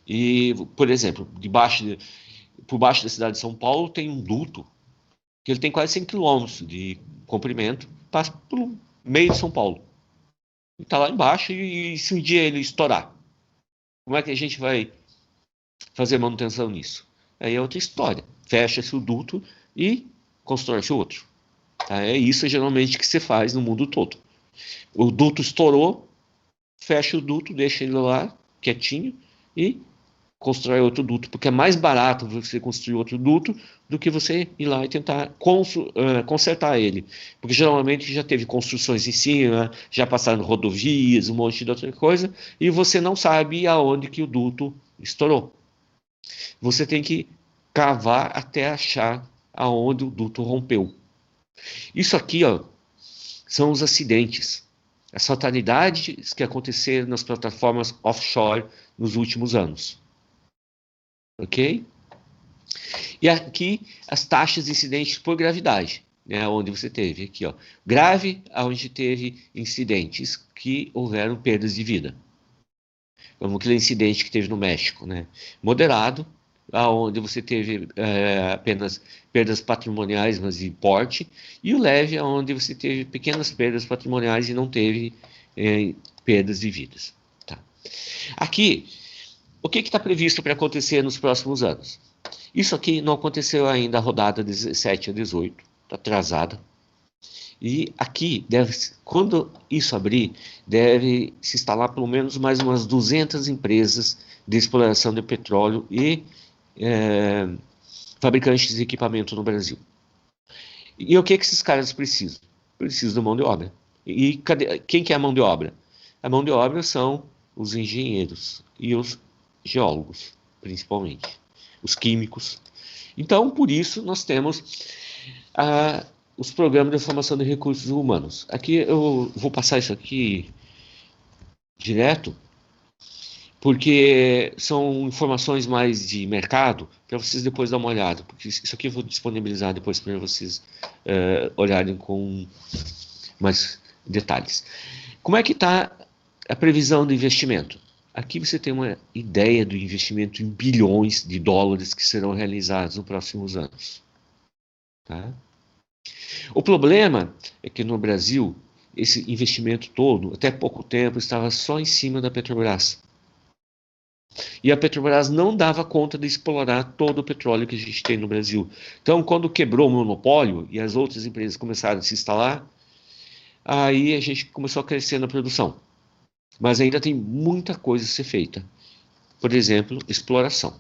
E, por exemplo, por baixo da cidade de São Paulo tem um duto que ele tem quase 100 quilômetros de comprimento, passa pelo meio de São Paulo. E está lá embaixo, e se um dia ele estourar, como é que a gente vai fazer manutenção nisso? Aí é outra história. Fecha-se o duto e constrói-se outro. Tá? É isso geralmente que se faz no mundo todo. O duto estourou, fecha o duto, deixa ele lá, quietinho, e constrói outro duto, porque é mais barato você construir outro duto do que você ir lá e tentar consertar ele. Porque geralmente já teve construções em cima, já passaram rodovias, um monte de outra coisa, e você não sabe aonde que o duto estourou. Você tem que cavar até achar aonde o duto rompeu. Isso aqui, ó, são os acidentes, as fatalidades que aconteceram nas plataformas offshore nos últimos anos. Ok? E aqui as taxas de incidentes por gravidade, né, onde você teve aqui, ó, grave, onde teve incidentes que houveram perdas de vida. Como aquele incidente que teve no México, né? Moderado, aonde você teve apenas perdas patrimoniais, mas de porte, e o leve, onde você teve pequenas perdas patrimoniais e não teve perdas de vidas. Tá? Aqui, o que está previsto para acontecer nos próximos anos? Isso aqui não aconteceu ainda a rodada 17 a 18, está atrasada. E aqui, quando isso abrir, deve se instalar pelo menos mais umas 200 empresas de exploração de petróleo e fabricantes de equipamento no Brasil. E o que esses caras precisam? Precisam de mão de obra. E quem que é a mão de obra? A mão de obra são os engenheiros e os geólogos, principalmente. Os químicos. Então, por isso, nós temos os programas de formação de recursos humanos. Aqui eu vou passar isso aqui direto, porque são informações mais de mercado, para vocês depois dar uma olhada, porque isso aqui eu vou disponibilizar depois para vocês olharem com mais detalhes. Como é que está a previsão do investimento? Aqui você tem uma ideia do investimento em bilhões de dólares que serão realizados nos próximos anos. Tá? O problema é que no Brasil, esse investimento todo, até pouco tempo, estava só em cima da Petrobras. E a Petrobras não dava conta de explorar todo o petróleo que a gente tem no Brasil. Então, quando quebrou o monopólio e as outras empresas começaram a se instalar, aí a gente começou a crescer na produção. Mas ainda tem muita coisa a ser feita. Por exemplo, exploração.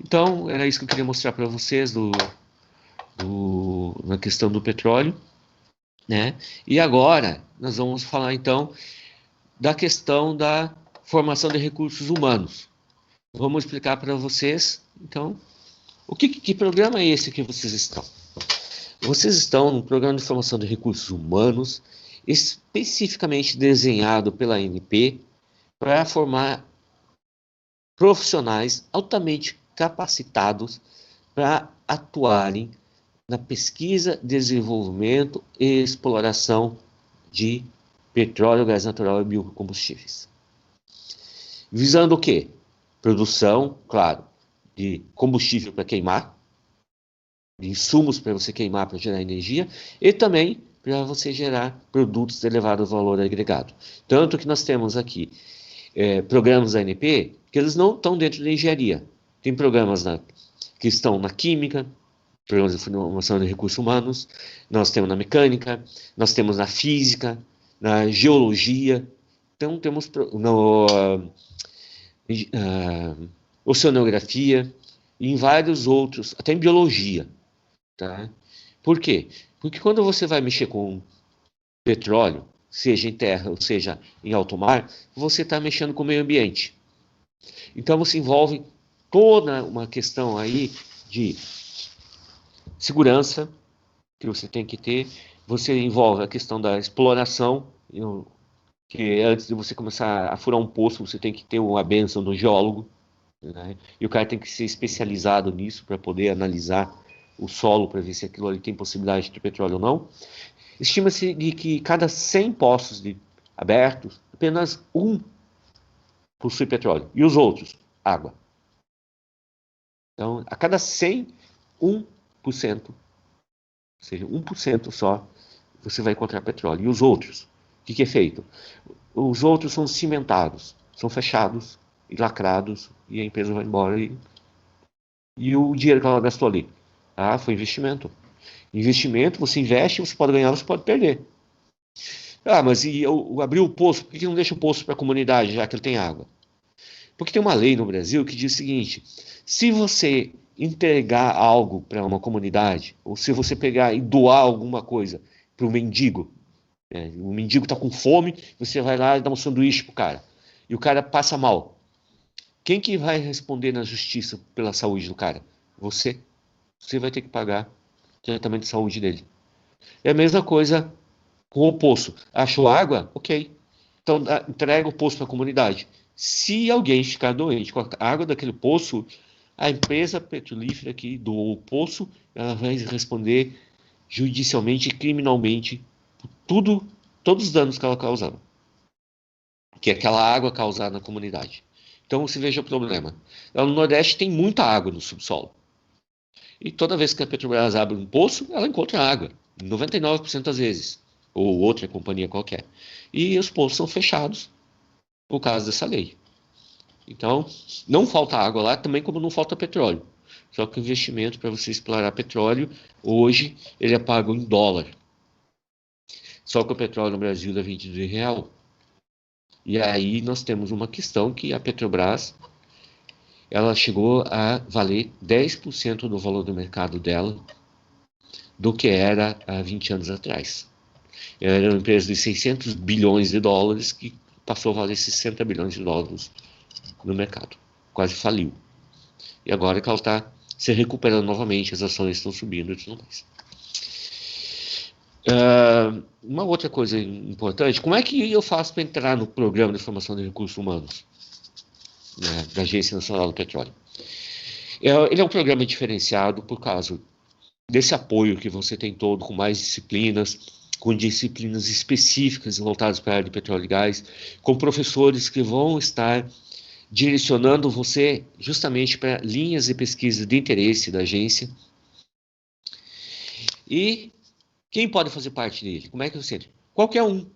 Então, era isso que eu queria mostrar para vocês na questão do petróleo, né? E agora nós vamos falar então da questão da formação de recursos humanos. Vamos explicar para vocês, então, que programa é esse que vocês estão? Vocês estão no programa de formação de recursos humanos, especificamente desenhado pela ANP para formar profissionais altamente capacitados para atuarem na pesquisa, desenvolvimento e exploração de petróleo, gás natural e biocombustíveis. Visando o quê? Produção, claro, de combustível para queimar, de insumos para você queimar para gerar energia, e também para você gerar produtos de elevado valor agregado. Tanto que nós temos aqui programas da ANP que eles não estão dentro da engenharia. Tem programas que estão na química, programas de formação de recursos humanos, nós temos na mecânica, nós temos na física, na geologia, então temos oceanografia e em vários outros, até em biologia. Tá? Por quê? Porque quando você vai mexer com petróleo, seja em terra ou seja em alto mar, você está mexendo com o meio ambiente. Então você envolve toda uma questão aí de segurança que você tem que ter, você envolve a questão da exploração, que antes de você começar a furar um poço, você tem que ter a bênção do geólogo, né? E o cara tem que ser especializado nisso para poder analisar o solo para ver se aquilo ali tem possibilidade de petróleo ou não. Estima-se de que cada 100 poços abertos, apenas um possui petróleo, e os outros, água. Então, a cada 100, 1%, ou seja, 1% só, você vai encontrar petróleo. E os outros, o que é feito? Os outros são cimentados, são fechados e lacrados, e a empresa vai embora. E o dinheiro que ela gastou ali? Foi investimento. Investimento, você investe, você pode ganhar, você pode perder. Ah, mas e eu abri o poço, por que não deixa o poço para a comunidade, já que ele tem água? Porque tem uma lei no Brasil que diz o seguinte: se você entregar algo para uma comunidade, ou se você pegar e doar alguma coisa para o mendigo, né, o mendigo está com fome, você vai lá e dá um sanduíche pro cara, e o cara passa mal. Quem que vai responder na justiça pela saúde do cara? Você. Você vai ter que pagar o tratamento de saúde dele. É a mesma coisa com o poço. Achou água? Ok. Então entrega o poço para a comunidade. Se alguém ficar doente com a água daquele poço, a empresa petrolífera que doou o poço, ela vai responder judicialmente e criminalmente por todos os danos que ela causava. Que é aquela água causada na comunidade. Então você veja o problema. No Nordeste tem muita água no subsolo. E toda vez que a Petrobras abre um poço, ela encontra água. 99% das vezes. Ou outra companhia qualquer. E os poços são fechados por causa dessa lei. Então, não falta água lá, também como não falta petróleo. Só que o investimento para você explorar petróleo, hoje, ele é pago em dólar. Só que o petróleo no Brasil é vendido em real. E aí nós temos uma questão que a Petrobras, ela chegou a valer 10% do valor do mercado dela do que era há 20 anos atrás. Era uma empresa de 600 bilhões de dólares que passou a valer 60 bilhões de dólares no mercado. Quase faliu. E agora que ela está se recuperando novamente, as ações estão subindo e tudo mais. Uma outra coisa importante, como é que eu faço para entrar no Programa de Formação de Recursos Humanos, né, da Agência Nacional do Petróleo? Ele é um programa diferenciado por causa desse apoio que você tem todo, com mais disciplinas, com disciplinas específicas voltadas para a área de petróleo e gás, com professores que vão estar direcionando você justamente para linhas de pesquisa de interesse da agência. E quem pode fazer parte dele? Como é que você entra? Qualquer um.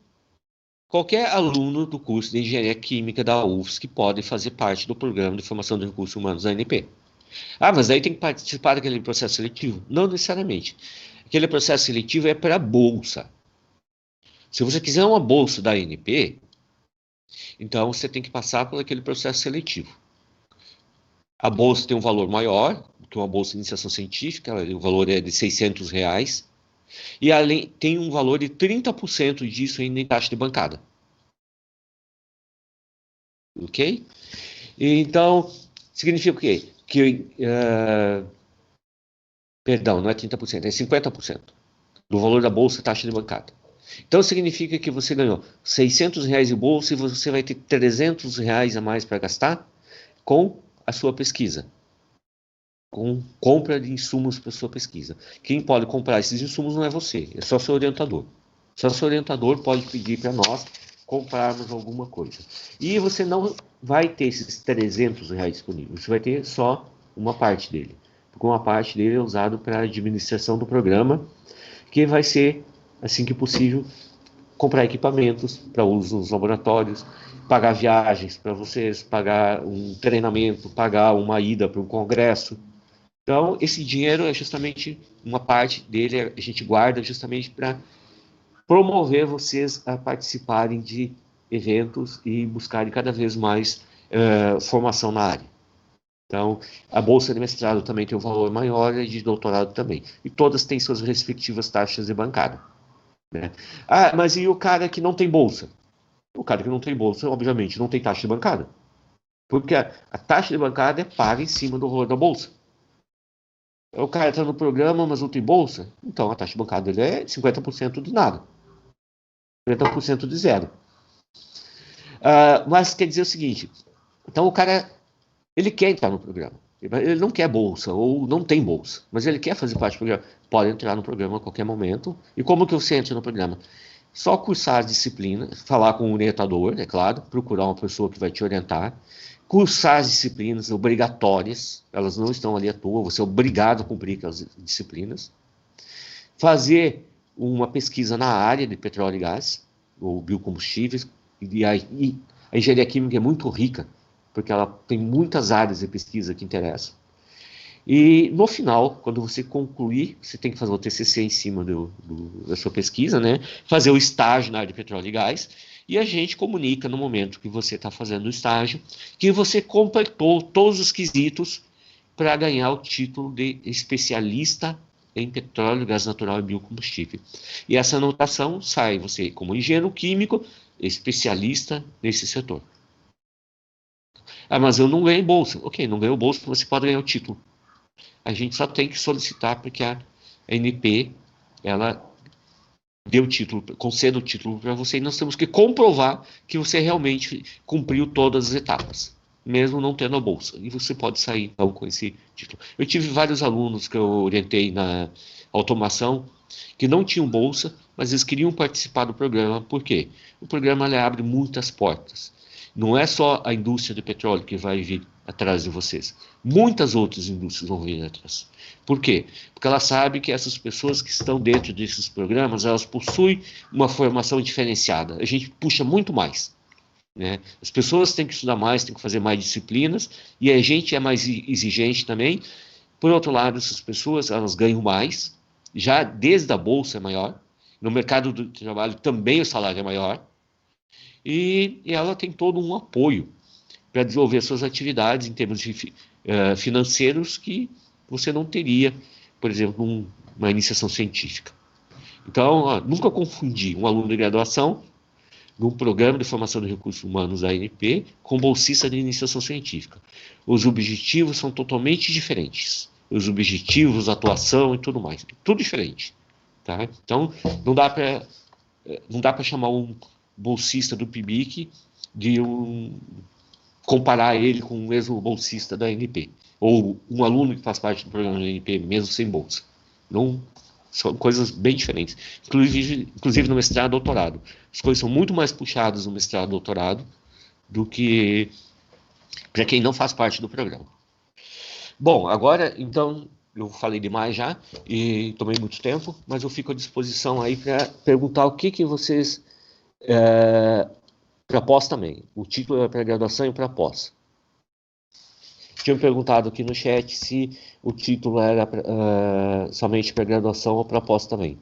Qualquer aluno do curso de Engenharia Química da UFSC pode fazer parte do Programa de Formação de Recursos Humanos da ANP. Ah, mas aí tem que participar daquele processo seletivo? Não necessariamente. Aquele processo seletivo é para bolsa. Se você quiser uma bolsa da ANP, então você tem que passar por aquele processo seletivo. A bolsa tem um valor maior que uma bolsa de iniciação científica, o valor é de R$600, e além tem um valor de 30% disso ainda em taxa de bancada. Ok? Então, significa o quê? Perdão, não é 30%, é 50% do valor da bolsa taxa de bancada. Então significa que você ganhou R$600 de bolsa e você vai ter R$300 a mais para gastar com a sua pesquisa, com compra de insumos para a sua pesquisa. Quem pode comprar esses insumos não é você, é só seu orientador. Só seu orientador pode pedir para nós comprarmos alguma coisa. E você não vai ter esses R$300 disponíveis, você vai ter só uma parte dele. Porque uma parte dele é usado para a administração do programa, que vai ser, assim que possível, comprar equipamentos para uso nos laboratórios, pagar viagens para vocês, pagar um treinamento, pagar uma ida para um congresso. Então, esse dinheiro é justamente uma parte dele, a gente guarda justamente para promover vocês a participarem de eventos e buscarem cada vez mais formação na área. Então, a bolsa de mestrado também tem um valor maior e de doutorado também. E todas têm suas respectivas taxas de bancada. Né? Ah, mas e o cara que não tem bolsa? O cara que não tem bolsa, obviamente, não tem taxa de bancada. Porque a taxa de bancada é paga em cima do valor da bolsa. O cara está no programa, mas não tem bolsa? Então, a taxa de bancada dele é 50% de nada. 50% de zero. Mas quer dizer o seguinte, então o cara, ele quer entrar no programa. Ele não quer bolsa, ou não tem bolsa, mas ele quer fazer parte do programa. Pode entrar no programa a qualquer momento. E como que você entra no programa? Só cursar as disciplinas, falar com o orientador, é claro, procurar uma pessoa que vai te orientar, cursar as disciplinas obrigatórias, elas não estão ali à toa, você é obrigado a cumprir aquelas disciplinas, fazer uma pesquisa na área de petróleo e gás, ou biocombustíveis, e a engenharia química é muito rica, porque ela tem muitas áreas de pesquisa que interessam. E no final, quando você concluir, você tem que fazer o TCC em cima da sua pesquisa, né? Fazer o estágio na área de petróleo e gás, e a gente comunica no momento que você está fazendo o estágio que você completou todos os quesitos para ganhar o título de especialista em petróleo, gás natural e biocombustível. E essa anotação sai você como engenheiro químico, especialista nesse setor. Ah, mas eu não ganhei bolsa. Ok, não ganhou bolsa, você pode ganhar o título. A gente só tem que solicitar porque a ANP, ela deu o título, concede o título para você e nós temos que comprovar que você realmente cumpriu todas as etapas, mesmo não tendo a bolsa. E você pode sair então com esse título. Eu tive vários alunos que eu orientei na automação que não tinham bolsa, mas eles queriam participar do programa. Por quê? O programa abre muitas portas. Não é só a indústria de petróleo que vai vir atrás de vocês. Muitas outras indústrias vão vir atrás. Por quê? Porque ela sabe que essas pessoas que estão dentro desses programas, elas possuem uma formação diferenciada. A gente puxa muito mais. Né? As pessoas têm que estudar mais, têm que fazer mais disciplinas, e a gente é mais exigente também. Por outro lado, essas pessoas, elas ganham mais, já desde a bolsa é maior, no mercado do trabalho também o salário é maior, e ela tem todo um apoio para desenvolver suas atividades em termos de, financeiros que você não teria, por exemplo, uma iniciação científica. Então, nunca confundi um aluno de graduação num programa de formação de recursos humanos da ANP com bolsista de iniciação científica. Os objetivos são totalmente diferentes. Os objetivos, a atuação e tudo mais. Tudo diferente. Tá? Então, não dá para chamar um bolsista do PIBIC de comparar ele com o mesmo bolsista da ANP. Ou um aluno que faz parte do programa da ANP, mesmo sem bolsa. Não, são coisas bem diferentes. Inclusive no mestrado e doutorado. As coisas são muito mais puxadas no mestrado e doutorado do que para quem não faz parte do programa. Bom, agora, então, eu falei demais já e tomei muito tempo, mas eu fico à disposição aí para perguntar o que vocês... para pós também. O título é para graduação e para pós. Tinha me perguntado aqui no chat se o título era somente para graduação ou para pós também.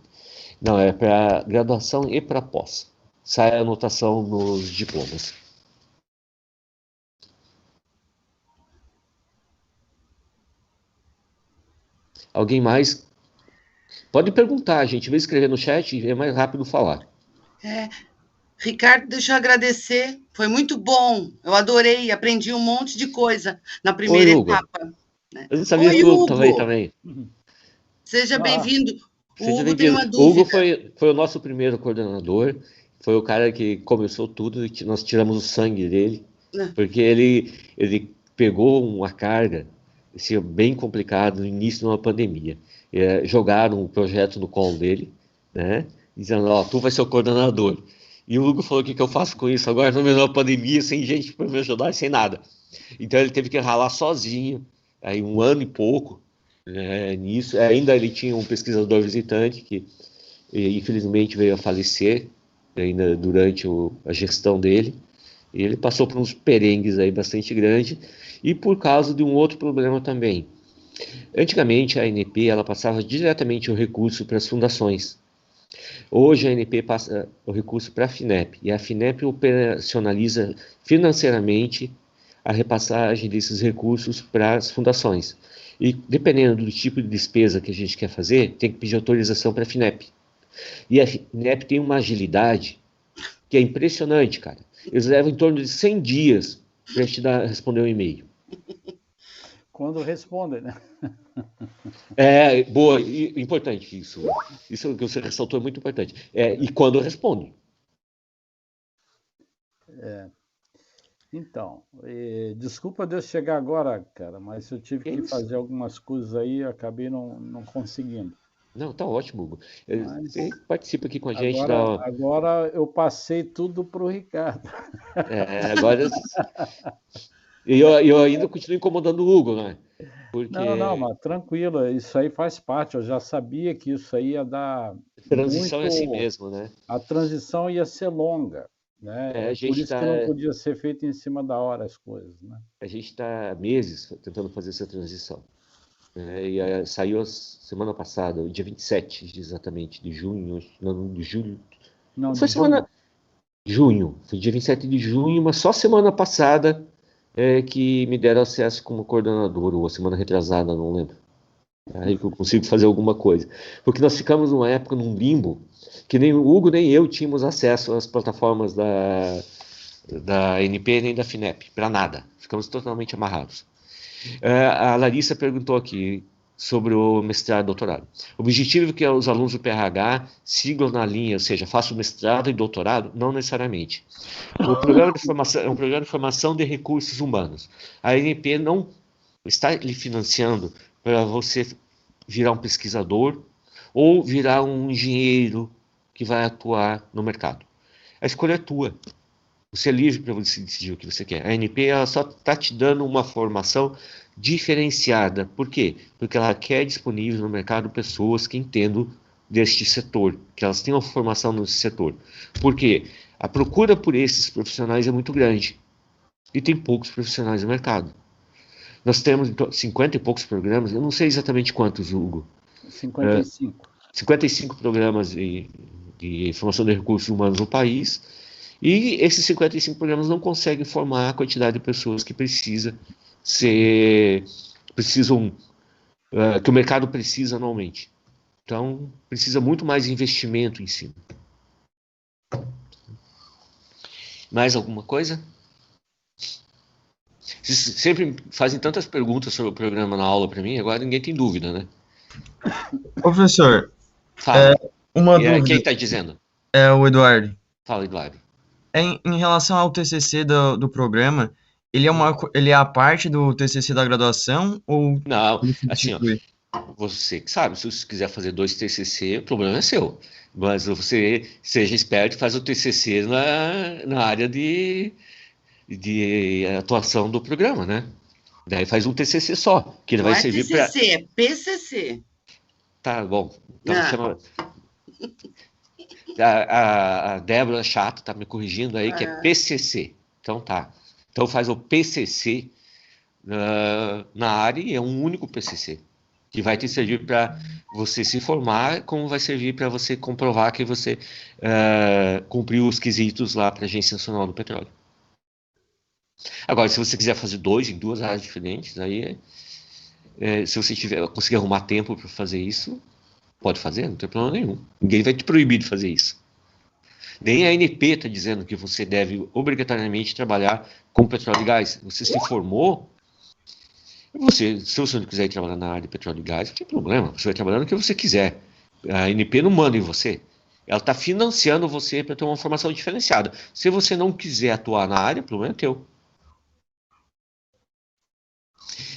Não, é para graduação e para pós. Sai a anotação nos diplomas. Alguém mais? Pode perguntar, gente. Vai escrever no chat e é mais rápido falar. Ricardo, deixa eu agradecer. Foi muito bom. Eu adorei, aprendi um monte de coisa na primeira etapa. Né? Eu não sabia Oi, que o Hugo. também. Seja bem-vindo. O Seja Hugo tem uma bem-vindo. dúvida. O Hugo foi o nosso primeiro coordenador. Foi o cara que começou tudo e nós tiramos o sangue dele. Porque ele pegou uma carga assim, bem complicada no início de uma pandemia. Jogaram o projeto no colo dele, né? Dizendo, tu vai ser o coordenador. E o Hugo falou, o que eu faço com isso agora no meio da pandemia, sem gente para me ajudar, sem nada. Então ele teve que ralar sozinho, aí 1 ano e pouco, nisso. Ainda ele tinha um pesquisador visitante que infelizmente veio a falecer ainda durante a gestão dele. E ele passou por uns perengues aí bastante grandes e por causa de um outro problema também. Antigamente a ANP ela passava diretamente o recurso para as fundações. Hoje a ANP passa o recurso para a FINEP e a FINEP operacionaliza financeiramente a repassagem desses recursos para as fundações. E dependendo do tipo de despesa que a gente quer fazer, tem que pedir autorização para a FINEP. E a FINEP tem uma agilidade que é impressionante, cara. Eles levam em torno de 100 dias para te responder um e-mail. Quando respondem, né? Boa, importante isso. Isso que você ressaltou é muito importante. E quando respondem. Então, desculpa de eu chegar agora, cara, mas eu tive que fazer algumas coisas aí e acabei não conseguindo. Não, tá ótimo, Hugo. Você participa aqui com a gente. Agora eu passei tudo para o Ricardo. Agora... E eu ainda continuo incomodando o Hugo, né? Porque... Não, mas tranquilo, isso aí faz parte. Eu já sabia que isso aí ia dar... A transição é assim mesmo, né? A transição ia ser longa, né? Por isso que não podia ser feito em cima da hora as coisas, né? A gente está há meses tentando fazer essa transição. Saiu semana passada, dia 27, exatamente, de junho, não, de julho. Não, Foi de semana. Junho, foi dia 27 de junho, mas só semana passada que me deram acesso como coordenador, ou a semana retrasada, não lembro. Aí que eu consigo fazer alguma coisa. Porque nós ficamos numa época num limbo que nem o Hugo nem eu tínhamos acesso às plataformas da NP nem da FINEP, para nada. Ficamos totalmente amarrados. A Larissa perguntou aqui sobre o mestrado e doutorado. O objetivo é que os alunos do PRH sigam na linha, ou seja, façam mestrado e doutorado? Não necessariamente. O programa de formação é um programa de formação de recursos humanos. A ANP não está lhe financiando para você virar um pesquisador ou virar um engenheiro que vai atuar no mercado. A escolha é tua. Você é livre para você decidir o que você quer. A ANP ela só está te dando uma formação diferenciada. Por quê? Porque ela quer disponível no mercado pessoas que entendam deste setor, que elas tenham formação nesse setor. Por quê? A procura por esses profissionais é muito grande e tem poucos profissionais no mercado. Nós temos 50 e poucos programas, eu não sei exatamente quantos, Hugo. 55. 55 programas de formação de recursos humanos no país. E esses 55 programas não conseguem formar a quantidade de pessoas que precisam, que o mercado precisa anualmente. Então, precisa muito mais investimento em cima. Mais alguma coisa? Vocês sempre fazem tantas perguntas sobre o programa na aula para mim, agora ninguém tem dúvida, né? Ô, professor, Fala. uma Quem dúvida. está dizendo? É o Eduardo. Fala, Eduardo. Em relação ao TCC do programa, ele é a parte do TCC da graduação ou Não, ele assim, ó, substitui? você que sabe, se você quiser fazer 2 TCC, o problema é seu. Mas você seja esperto e faz o TCC na área de atuação do programa, né? Daí faz um TCC só, que ele Não vai é servir para... TCC, é PCC. Tá bom, então Ah. chama... A Débora Chato tá me corrigindo aí, que é PCC. Então tá. Então faz o PCC na área e é um único PCC. Que vai te servir para você se formar, como vai servir para você comprovar que você cumpriu os quesitos lá para a Agência Nacional do Petróleo. Agora, se você quiser fazer 2 em 2 áreas diferentes, aí se você conseguir arrumar tempo para fazer isso, pode fazer, não tem problema nenhum. Ninguém vai te proibir de fazer isso. Nem a ANP está dizendo que você deve obrigatoriamente trabalhar com petróleo e gás. Você se formou, se você não quiser ir trabalhar na área de petróleo e gás, não tem problema. Você vai trabalhar no que você quiser. A ANP não manda em você. Ela está financiando você para ter uma formação diferenciada. Se você não quiser atuar na área, o problema é teu.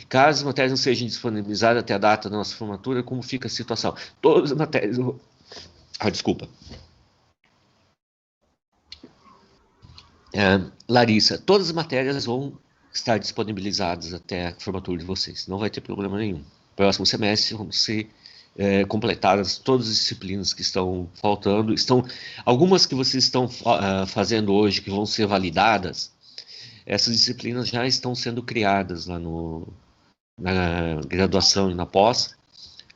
Caso as matérias não sejam disponibilizadas até a data da nossa formatura, como fica a situação? Todas as matérias... desculpa. Larissa, todas as matérias vão estar disponibilizadas até a formatura de vocês. Não vai ter problema nenhum. Próximo semestre vão ser completadas todas as disciplinas que estão faltando. Algumas que vocês estão fazendo hoje, que vão ser validadas, essas disciplinas já estão sendo criadas lá na graduação e na pós,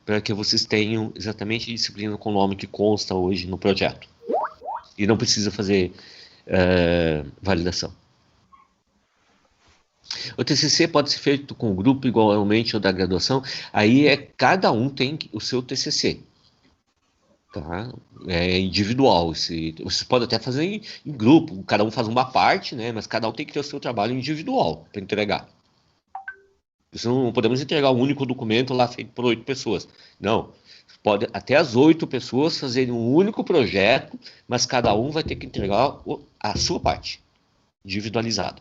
para que vocês tenham exatamente a disciplina com o nome que consta hoje no projeto. E não precisa fazer validação. O TCC pode ser feito com o grupo igualmente ou da graduação, aí cada um tem o seu TCC. Tá? É individual. Vocês podem até fazer em grupo, cada um faz uma parte, né? Mas cada um tem que ter o seu trabalho individual para entregar. Não podemos entregar um único documento lá feito por 8 pessoas. Não. Pode até as 8 pessoas fazerem um único projeto, mas cada um vai ter que entregar a sua parte, individualizado.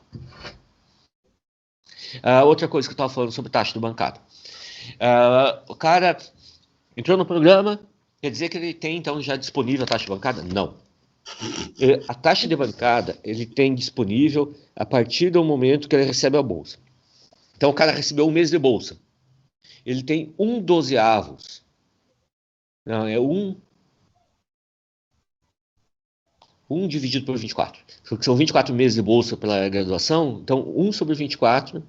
Outra coisa que eu estava falando sobre taxa de bancada. O cara entrou no programa, quer dizer que ele tem, então, já disponível a taxa de bancada? Não. A taxa de bancada, ele tem disponível a partir do momento que ele recebe a bolsa. Então, o cara recebeu 1 mês de bolsa. Ele tem 1/12. Não, é 1 dividido por 24. Porque são 24 meses de bolsa pela graduação, então 1/24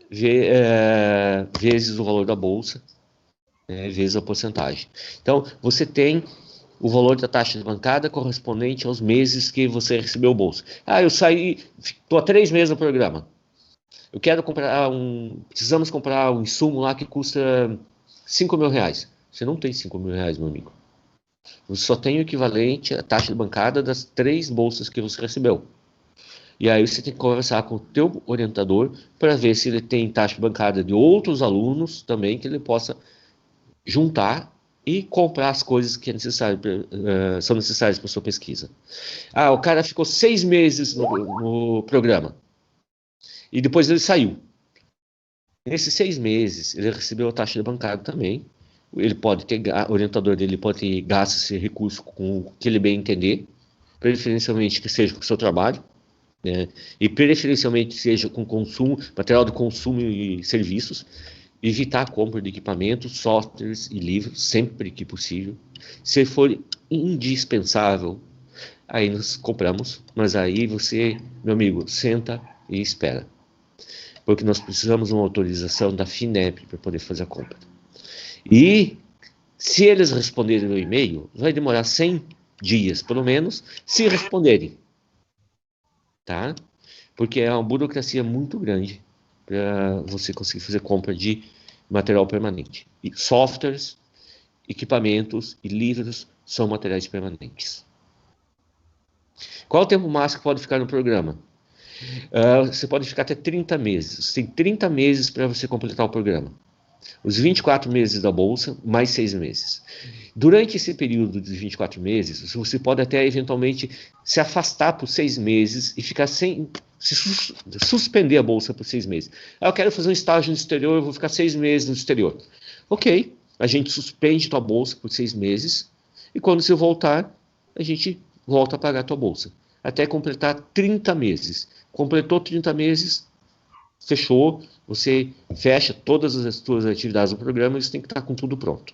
vezes o valor da bolsa, vezes a porcentagem. Então, você tem o valor da taxa de bancada correspondente aos meses que você recebeu o bolsa. Eu saí, estou há 3 meses no programa. Eu quero comprar precisamos comprar um insumo lá que custa 5 mil reais. Você não tem 5 mil reais, meu amigo. Você só tem o equivalente à taxa de bancada das 3 bolsas que você recebeu. E aí você tem que conversar com o teu orientador para ver se ele tem taxa de bancada de outros alunos também, que ele possa juntar e comprar as coisas que são necessárias para a sua pesquisa. O cara ficou 6 meses no programa e depois ele saiu. Nesses 6 meses, ele recebeu a taxa de bancada também. Ele pode ter, o orientador dele pode ter gasto esse recurso com o que ele bem entender, preferencialmente que seja com o seu trabalho, né? E preferencialmente seja com consumo, material de consumo e serviços. Evitar a compra de equipamentos, softwares e livros, sempre que possível. Se for indispensável, aí nós compramos, mas aí você, meu amigo, senta e espera. Porque nós precisamos de uma autorização da FINEP para poder fazer a compra. E se eles responderem no e-mail, vai demorar 100 dias, pelo menos, se responderem. Tá? Porque é uma burocracia muito grande para você conseguir fazer compra de material permanente. E softwares, equipamentos e livros são materiais permanentes. Qual o tempo máximo que pode ficar no programa? Você pode ficar até 30 meses. Você tem 30 meses para você completar o programa. Os 24 meses da bolsa, mais 6 meses. Durante esse período de 24 meses, você pode até eventualmente se afastar por 6 meses e ficar suspender a bolsa por 6 meses. Eu quero fazer um estágio no exterior, eu vou ficar 6 meses no exterior. Ok, a gente suspende tua bolsa por 6 meses e quando você voltar, a gente volta a pagar a tua bolsa. Até completar 30 meses. Completou 30 meses, fechou, você fecha todas as suas atividades do programa e você tem que estar com tudo pronto.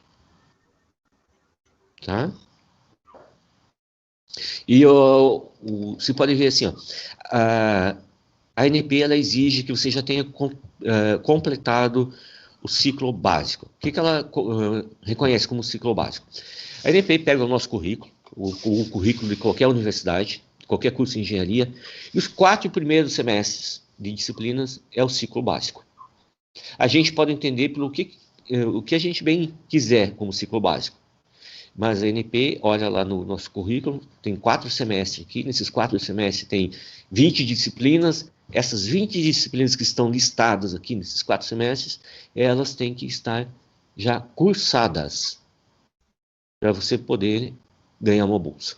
Tá? E você pode ver assim, a ANP ela exige que você já tenha completado o ciclo básico. O que ela reconhece como ciclo básico? A ANP pega o nosso currículo, o currículo de qualquer universidade, qualquer curso de engenharia, e os 4 primeiros semestres de disciplinas é o ciclo básico. A gente pode entender pelo o que a gente bem quiser como ciclo básico. Mas a ANP olha lá no nosso currículo, tem 4 semestres aqui, nesses 4 semestres tem 20 disciplinas, essas 20 disciplinas que estão listadas aqui nesses 4 semestres, elas têm que estar já cursadas para você poder ganhar uma bolsa.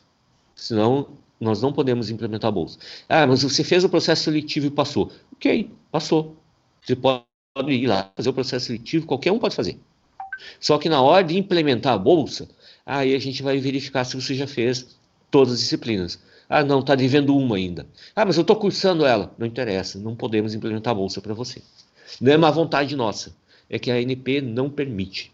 Senão, nós não podemos implementar a bolsa. Mas você fez o processo seletivo e passou. Ok, passou. Você pode ir lá fazer o processo seletivo, qualquer um pode fazer. Só que na hora de implementar a bolsa, aí a gente vai verificar se você já fez todas as disciplinas. Não, está devendo uma ainda. Mas eu estou cursando ela. Não interessa, não podemos implementar a bolsa para você. Não é má vontade nossa, é que a ANP não permite.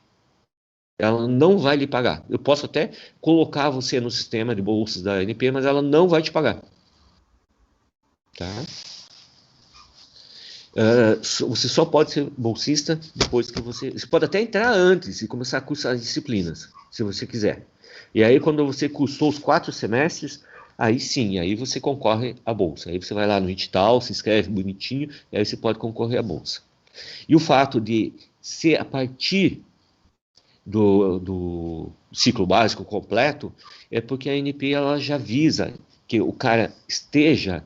Ela não vai lhe pagar. Eu posso até colocar você no sistema de bolsas da ANP, mas ela não vai te pagar. Tá? Você só pode ser bolsista depois que você pode até entrar antes e começar a cursar as disciplinas, se você quiser. E aí, quando você cursou os 4 semestres, aí sim, aí você concorre à bolsa. Aí você vai lá no edital, se inscreve bonitinho, e aí você pode concorrer à bolsa. E o fato de ser a partir do ciclo básico completo é porque a ANP ela já visa que o cara esteja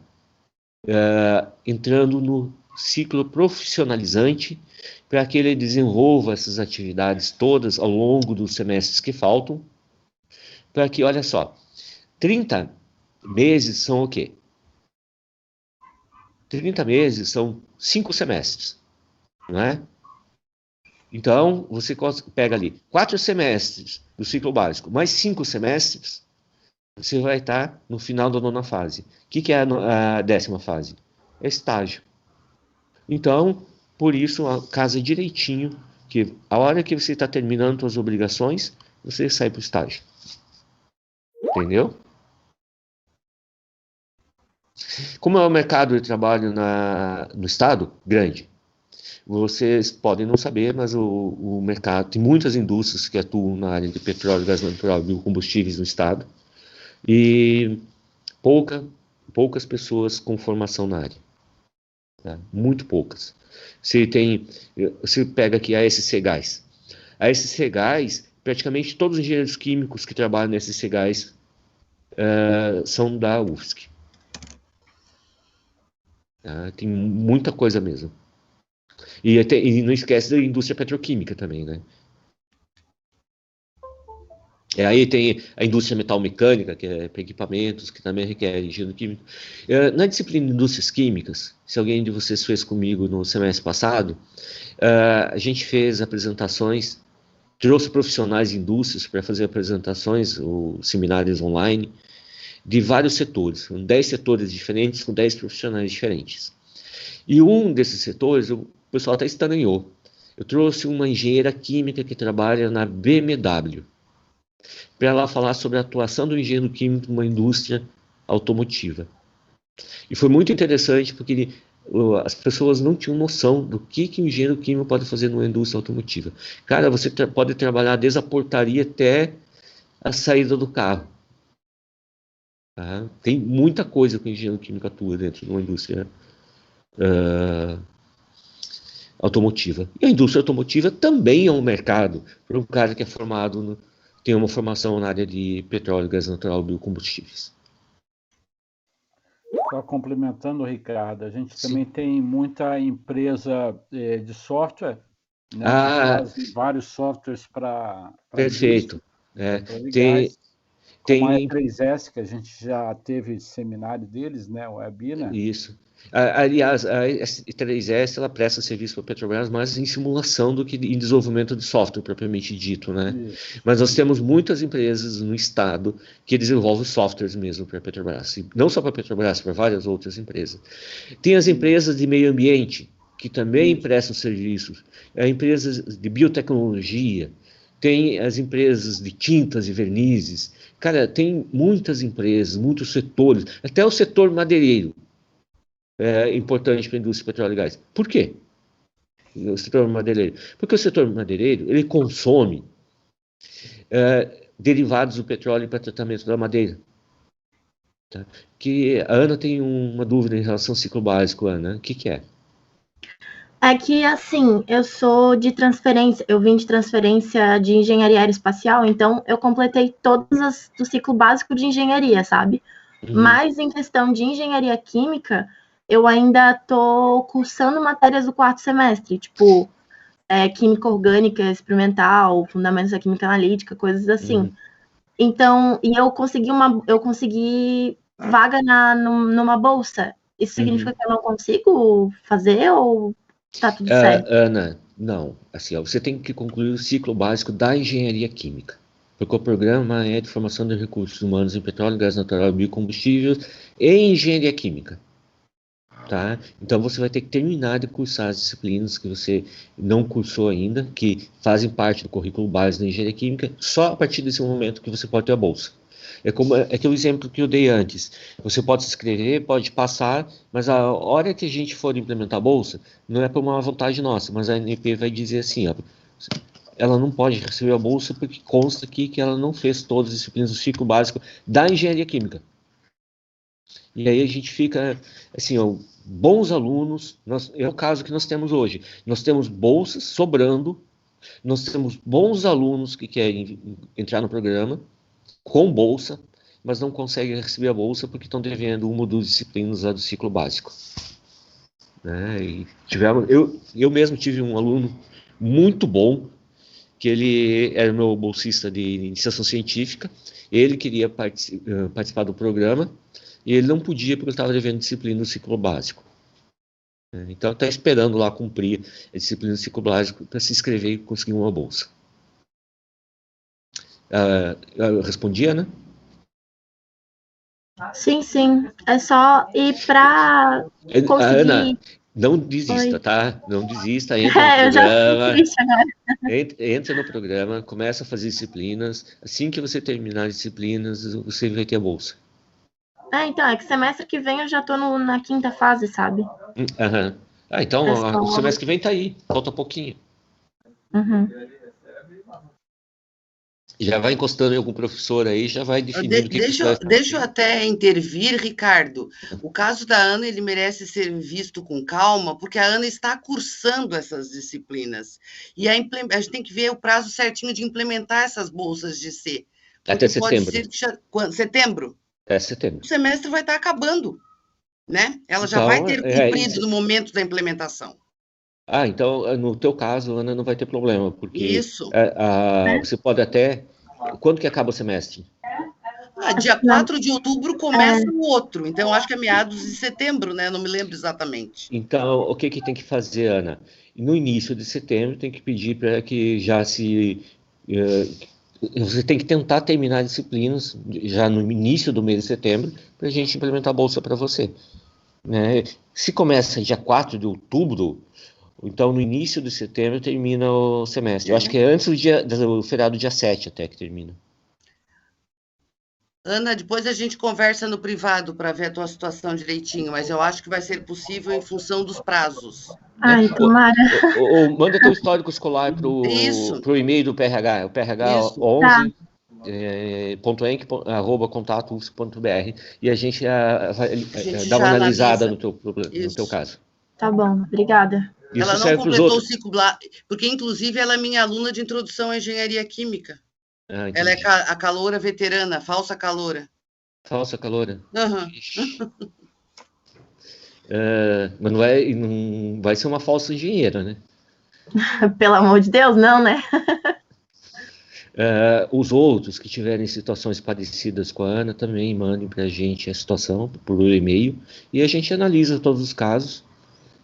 entrando no ciclo profissionalizante para que ele desenvolva essas atividades todas ao longo dos semestres que faltam, para que, olha só, 30 meses são o quê? 30 meses são 5 semestres, não é? Então, você pega ali 4 semestres do ciclo básico, mais 5 semestres, você vai estar no final da 9ª fase. O que é a 10ª fase? É estágio. Então, por isso, casa direitinho que a hora que você está terminando suas obrigações, você sai para o estágio. Entendeu? Como é o mercado de trabalho no estado? Grande. vocês podem não saber, mas o mercado, tem muitas indústrias que atuam na área de petróleo, gás natural e biocombustíveis no estado, e poucas pessoas com formação na área, tá? Muito poucas. Você pega aqui a SC Gás. A SC Gás, praticamente todos os engenheiros químicos que trabalham na SC Gás são da UFSC. Tá? Tem muita coisa mesmo. E não esquece da indústria petroquímica também, né? Aí tem a indústria metal-mecânica, que é para equipamentos, que também requer engenheiro químico. Na disciplina de indústrias químicas, se alguém de vocês fez comigo no semestre passado, a gente fez apresentações, trouxe profissionais de indústrias para fazer apresentações ou seminários online de vários setores, 10 setores diferentes com 10 profissionais diferentes. E um desses setores, o pessoal até estranhou. Eu trouxe uma engenheira química que trabalha na BMW, para ela falar sobre a atuação do engenheiro químico numa indústria automotiva. E foi muito interessante porque as pessoas não tinham noção do que o engenheiro químico pode fazer numa indústria automotiva. Cara, você pode trabalhar desde a portaria até a saída do carro. Tá? Tem muita coisa que o engenheiro químico atua dentro de uma indústria automotiva. E a indústria automotiva também é um mercado para um cara que é formado tem uma formação na área de petróleo, gás natural e biocombustíveis. Só complementando, Ricardo, a gente também tem muita empresa de software, né, que faz vários softwares para perfeito. Como a E3S, que a gente já teve seminário deles, né, o Webina. Isso. Aliás, a E3S ela presta serviço para a Petrobras mais em simulação do que em desenvolvimento de software propriamente dito, né? Isso. Mas nós temos muitas empresas no estado que desenvolvem softwares mesmo para a Petrobras, e não só para a Petrobras, para várias outras empresas. Tem as empresas de meio ambiente que também prestam serviços, empresas de biotecnologia, tem as empresas de tintas e vernizes. Cara, tem muitas empresas, muitos setores, até o setor madeireiro é importante para a indústria de petróleo e gás. Por quê? O setor madeireiro. Porque o setor madeireiro, ele consome derivados do petróleo para tratamento da madeira. Tá? Que a Ana tem uma dúvida em relação ao ciclo básico, Ana. O que é? É que, assim, eu sou de transferência, eu vim de transferência de engenharia aeroespacial, então eu completei todas as do ciclo básico de engenharia, sabe? Mas em questão de engenharia química, eu ainda tô cursando matérias do 4º semestre, tipo, química orgânica experimental, fundamentos da química analítica, coisas assim. Então, e eu consegui vaga numa bolsa. Isso significa que eu não consigo fazer ou tá tudo certo? Ana, não. Assim, você tem que concluir o ciclo básico da engenharia química. Porque o programa é de formação de recursos humanos em petróleo, gás natural e biocombustíveis e engenharia química. Tá? Então você vai ter que terminar de cursar as disciplinas que você não cursou ainda, que fazem parte do currículo básico da engenharia química, só a partir desse momento que você pode ter a bolsa. É como aquele exemplo que eu dei antes. Você pode se inscrever, pode passar, mas a hora que a gente for implementar a bolsa, não é por uma vantagem nossa, mas a ANP vai dizer assim, ó, ela não pode receber a bolsa porque consta aqui que ela não fez todas as disciplinas do ciclo básico da engenharia química. E aí a gente fica, assim, ó, bons alunos, é o caso que nós temos hoje. Nós temos bolsas sobrando, nós temos bons alunos que querem entrar no programa com bolsa, mas não conseguem receber a bolsa porque estão devendo uma ou duas disciplinas lá do ciclo básico. Né? E eu mesmo tive um aluno muito bom, que ele era meu bolsista de iniciação científica, ele queria participar do programa, e ele não podia porque ele estava devendo disciplina do ciclo básico. Então, está esperando lá cumprir a disciplina do ciclo básico para se inscrever e conseguir uma bolsa. Eu respondi, né? Sim. É só ir para conseguir... Ana, não desista, tá? Não desista, entra no eu programa. Já fiz isso agora. Entra no programa, começa a fazer disciplinas. Assim que você terminar as disciplinas, você vai ter a bolsa. Então, é que semestre que vem eu já tô na 5ª fase, sabe? Então É só- o semestre que vem tá aí, falta pouquinho. Uhum. Já vai encostando em algum professor aí, já vai definindo o que você vai fazer. Deixa eu até intervir, Ricardo. O caso da Ana, ele merece ser visto com calma, porque a Ana está cursando essas disciplinas. E a gente tem que ver o prazo certinho de implementar essas bolsas de C. Até Porque pode setembro. ser que setembro? Até setembro. O semestre vai estar acabando, né? Ela já Então, vai ter cumprido isso. no momento da implementação. Então, no teu caso, Ana, não vai ter problema, porque Isso. você pode até... Quando que acaba o semestre? Dia 4 de outubro começa o outro, então acho que é meados de setembro, né? Não me lembro exatamente. Então, o que tem que fazer, Ana? No início de setembro, tem que pedir para que já se... você tem que tentar terminar as disciplinas já no início do mês de setembro para a gente implementar a bolsa para você. Né? Se começa dia 4 de outubro, então no início de setembro termina o semestre. Eu acho que é antes do feriado dia 7 até que termina. Ana, depois a gente conversa no privado para ver a tua situação direitinho, mas eu acho que vai ser possível em função dos prazos. Ai, tomara. Ou manda teu histórico escolar Isso. pro e-mail do PRH, o PRH Isso. 11 .enc@contato.ufsc.br e a gente dá uma analisada no teu caso. Tá bom, obrigada. Isso Ela não serve pros completou o outros. ciclo lá, porque inclusive ela é minha aluna de introdução à engenharia química. Ela é Entendi. a caloura veterana, falsa caloura. Falsa caloura. Uhum. Mas não vai ser uma falsa engenheira, né? Pelo amor de Deus, não, né? Os outros que tiverem situações parecidas com a Ana também mandem para a gente a situação por e-mail e a gente analisa todos os casos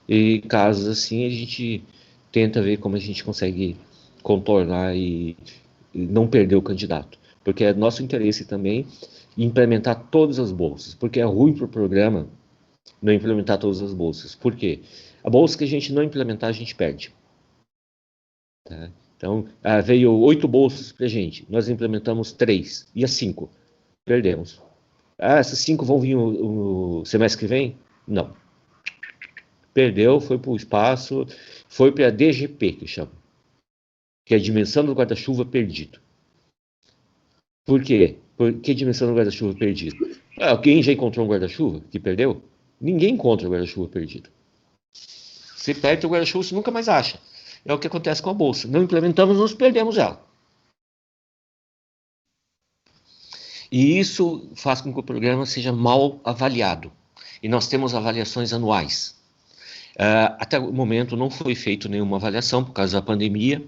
e casos assim a gente tenta ver como a gente consegue contornar e não perder o candidato, porque é nosso interesse também implementar todas as bolsas, porque é ruim para o programa não implementar todas as bolsas. Por quê? A bolsa que a gente não implementar, a gente perde. Tá? Então, veio 8 bolsas para a gente, nós implementamos 3, e as 5? Perdemos. Essas 5 vão vir o semestre que vem? Não. Perdeu, foi para o espaço, foi para a DGP, que chama, que é a dimensão do guarda-chuva perdido. Por quê? Por que dimensão do guarda-chuva perdido? Alguém já encontrou um guarda-chuva que perdeu? Ninguém encontra o guarda-chuva perdido. Você perde o guarda-chuva, você nunca mais acha. É o que acontece com a bolsa. Não implementamos, nós perdemos ela. E isso faz com que o programa seja mal avaliado. E nós temos avaliações anuais. Até o momento não foi feita nenhuma avaliação por causa da pandemia,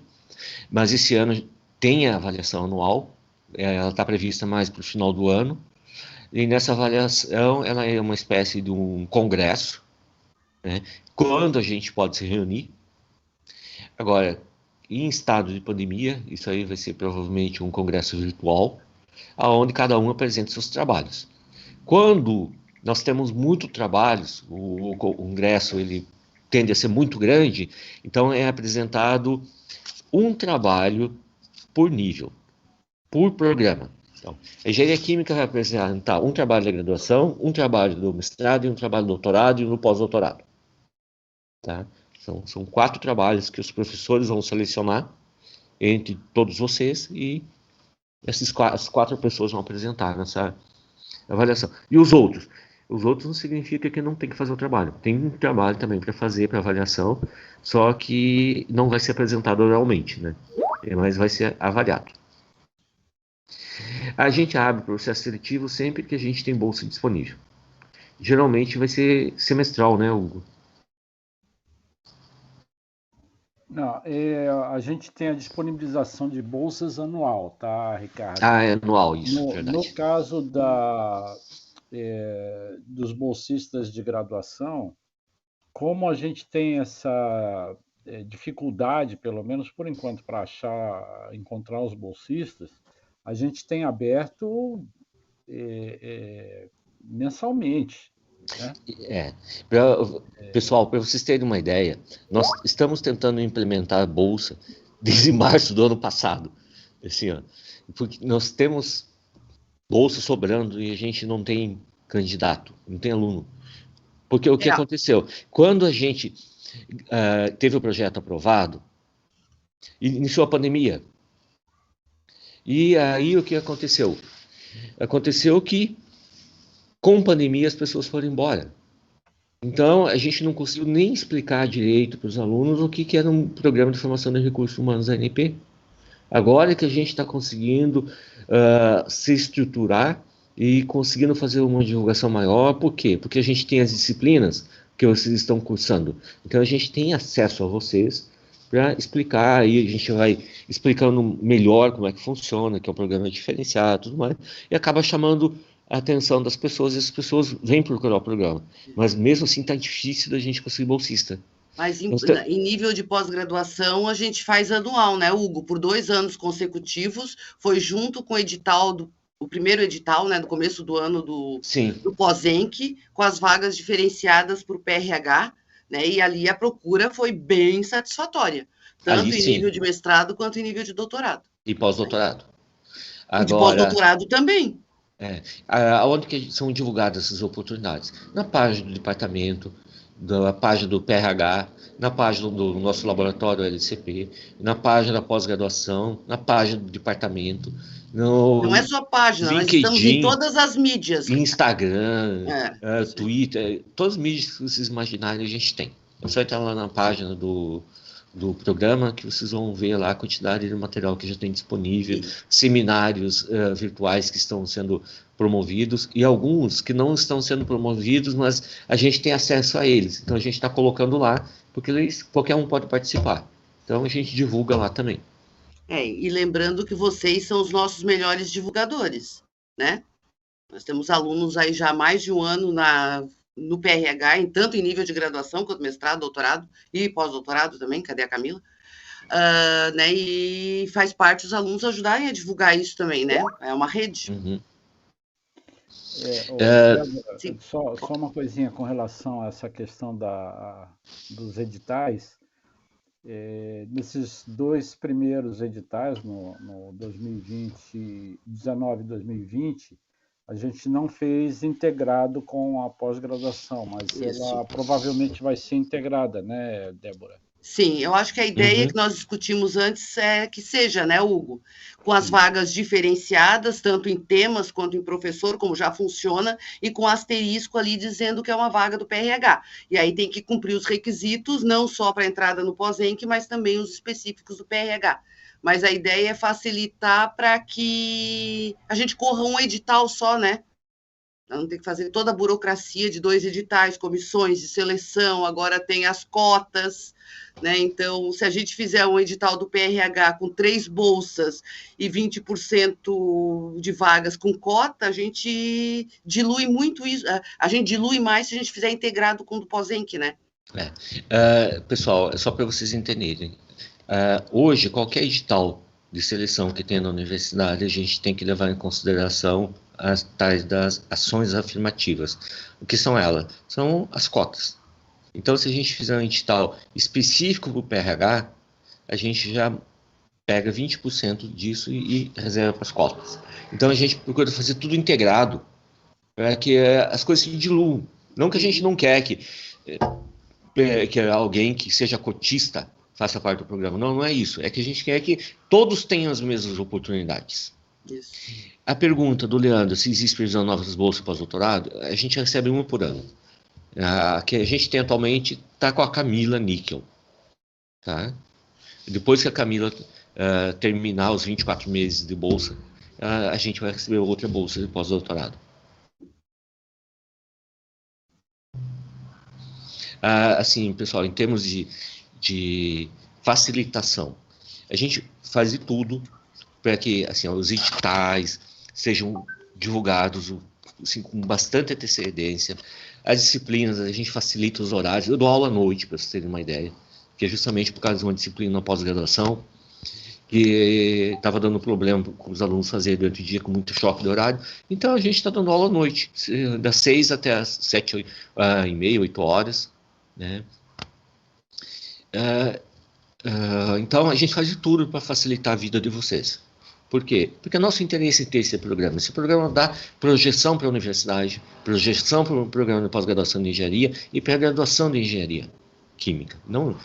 mas esse ano tem a avaliação anual. Ela está prevista mais para o final do ano. E nessa avaliação, ela é uma espécie de um congresso, né, quando a gente pode se reunir. Agora, em estado de pandemia, isso aí vai ser provavelmente um congresso virtual, onde cada um apresenta seus trabalhos. Quando nós temos muitos trabalhos, o congresso ele tende a ser muito grande, então é apresentado um trabalho por nível, por programa. Então, a engenharia química vai apresentar um trabalho de graduação, um trabalho do mestrado, e um trabalho do doutorado e um do pós-doutorado. Tá? São 4 trabalhos que os professores vão selecionar entre todos vocês e as 4 pessoas vão apresentar nessa avaliação. E os outros? Os outros não significa que não tem que fazer o trabalho. Tem um trabalho também para fazer para avaliação, só que não vai ser apresentado oralmente, né? Mas vai ser avaliado. A gente abre o processo seletivo sempre que a gente tem bolsa disponível. Geralmente vai ser semestral, né, Hugo? Não, a gente tem a disponibilização de bolsas anual, tá, Ricardo? É anual, isso, verdade. No caso dos bolsistas de graduação, como a gente tem essa dificuldade, pelo menos por enquanto, para encontrar os bolsistas, a gente tem aberto mensalmente. Né? Pessoal, para vocês terem uma ideia, nós estamos tentando implementar a bolsa desde março do ano passado, esse ano, porque nós temos bolsa sobrando e a gente não tem candidato, não tem aluno. Porque o que aconteceu? Quando a gente teve o projeto aprovado, e iniciou a pandemia. E aí o que aconteceu? Aconteceu que, com pandemia, as pessoas foram embora. Então, a gente não conseguiu nem explicar direito para os alunos o que era um programa de formação de recursos humanos da ANP. Agora que a gente está conseguindo se estruturar e conseguindo fazer uma divulgação maior. Por quê? Porque a gente tem as disciplinas que vocês estão cursando. Então, a gente tem acesso a vocês para explicar, aí a gente vai explicando melhor como é que funciona, que é um programa diferenciado e tudo mais, e acaba chamando a atenção das pessoas, e as pessoas vêm procurar o programa. Mas mesmo assim está difícil da gente conseguir bolsista. Mas em nível de pós-graduação, a gente faz anual, né, Hugo? Por 2 anos consecutivos, foi junto com o edital, o primeiro edital, né, do começo do ano do POSENC, com as vagas diferenciadas por PRH, né, e ali a procura foi bem satisfatória, tanto em nível de mestrado quanto em nível de doutorado. E pós-doutorado. E de pós-doutorado também. Onde que são divulgadas essas oportunidades? Na página do departamento, na página do PRH, na página do nosso laboratório LCP, na página da pós-graduação, na página do departamento. Não é só a página, LinkedIn, nós estamos em todas as mídias. Instagram, Twitter, todas as mídias que vocês imaginarem a gente tem. É só entrar lá na página do programa que vocês vão ver lá a quantidade de material que já tem disponível, seminários virtuais que estão sendo promovidos e alguns que não estão sendo promovidos, mas a gente tem acesso a eles. Então a gente está colocando lá, porque qualquer um pode participar. Então a gente divulga lá também. E lembrando que vocês são os nossos melhores divulgadores, né? Nós temos alunos aí já há mais de um ano no PRH, tanto em nível de graduação quanto mestrado, doutorado e pós-doutorado também. Cadê a Camila? Né? E faz parte os alunos ajudarem a divulgar isso também, né? É uma rede. Uhum. Só uma coisinha com relação a essa questão dos editais. Nesses 2 primeiros editais, no 2019 e 2020, a gente não fez integrado com a pós-graduação, mas ela provavelmente vai ser integrada, né, Débora? Sim, eu acho que a ideia que nós discutimos antes é que seja, né, Hugo? Com as vagas diferenciadas, tanto em temas quanto em professor, como já funciona, e com asterisco ali dizendo que é uma vaga do PRH. E aí tem que cumprir os requisitos, não só para a entrada no POSENC, mas também os específicos do PRH. Mas a ideia é facilitar para que a gente corra um edital só, né? Não tem que fazer toda a burocracia de 2 editais, comissões de seleção, agora tem as cotas, né? Então, se a gente fizer um edital do PRH com 3 bolsas e 20% de vagas com cota, a gente dilui muito isso. A gente dilui mais se a gente fizer integrado com o do POSENC, né? Pessoal, é só para vocês entenderem. Hoje, qualquer edital de seleção que tem na universidade, a gente tem que levar em consideração as tais das ações afirmativas. O que são elas? São as cotas. Então, se a gente fizer um edital específico para o PRH, a gente já pega 20% disso e reserva para as cotas. Então, a gente procura fazer tudo integrado, para que as coisas se diluam. Não que a gente não quer que alguém que seja cotista faça parte do programa. Não é isso. É que a gente quer que todos tenham as mesmas oportunidades. Isso. A pergunta do Leandro, se existe previsão de novas bolsas pós-doutorado, a gente recebe uma por ano. A que a gente tem atualmente está com a Camila Níquel. Tá? Depois que a Camila terminar os 24 meses de bolsa, a gente vai receber outra bolsa de pós-doutorado. Assim, pessoal, em termos de facilitação, a gente faz de tudo para que assim, os editais sejam divulgados assim, com bastante antecedência. As disciplinas, a gente facilita os horários. Eu dou aula à noite, para vocês terem uma ideia, que é justamente por causa de uma disciplina na pós-graduação, que estava dando problema com os alunos fazerem durante o dia, com muito choque de horário. Então, a gente está dando aula à noite, das 6 até as 7h30, 8 horas. Né? Então, a gente faz de tudo para facilitar a vida de vocês. Por quê? Porque é nosso interesse em ter esse programa. Esse programa dá projeção para a universidade, projeção para o programa de pós-graduação de engenharia e para a graduação de engenharia, química. Não,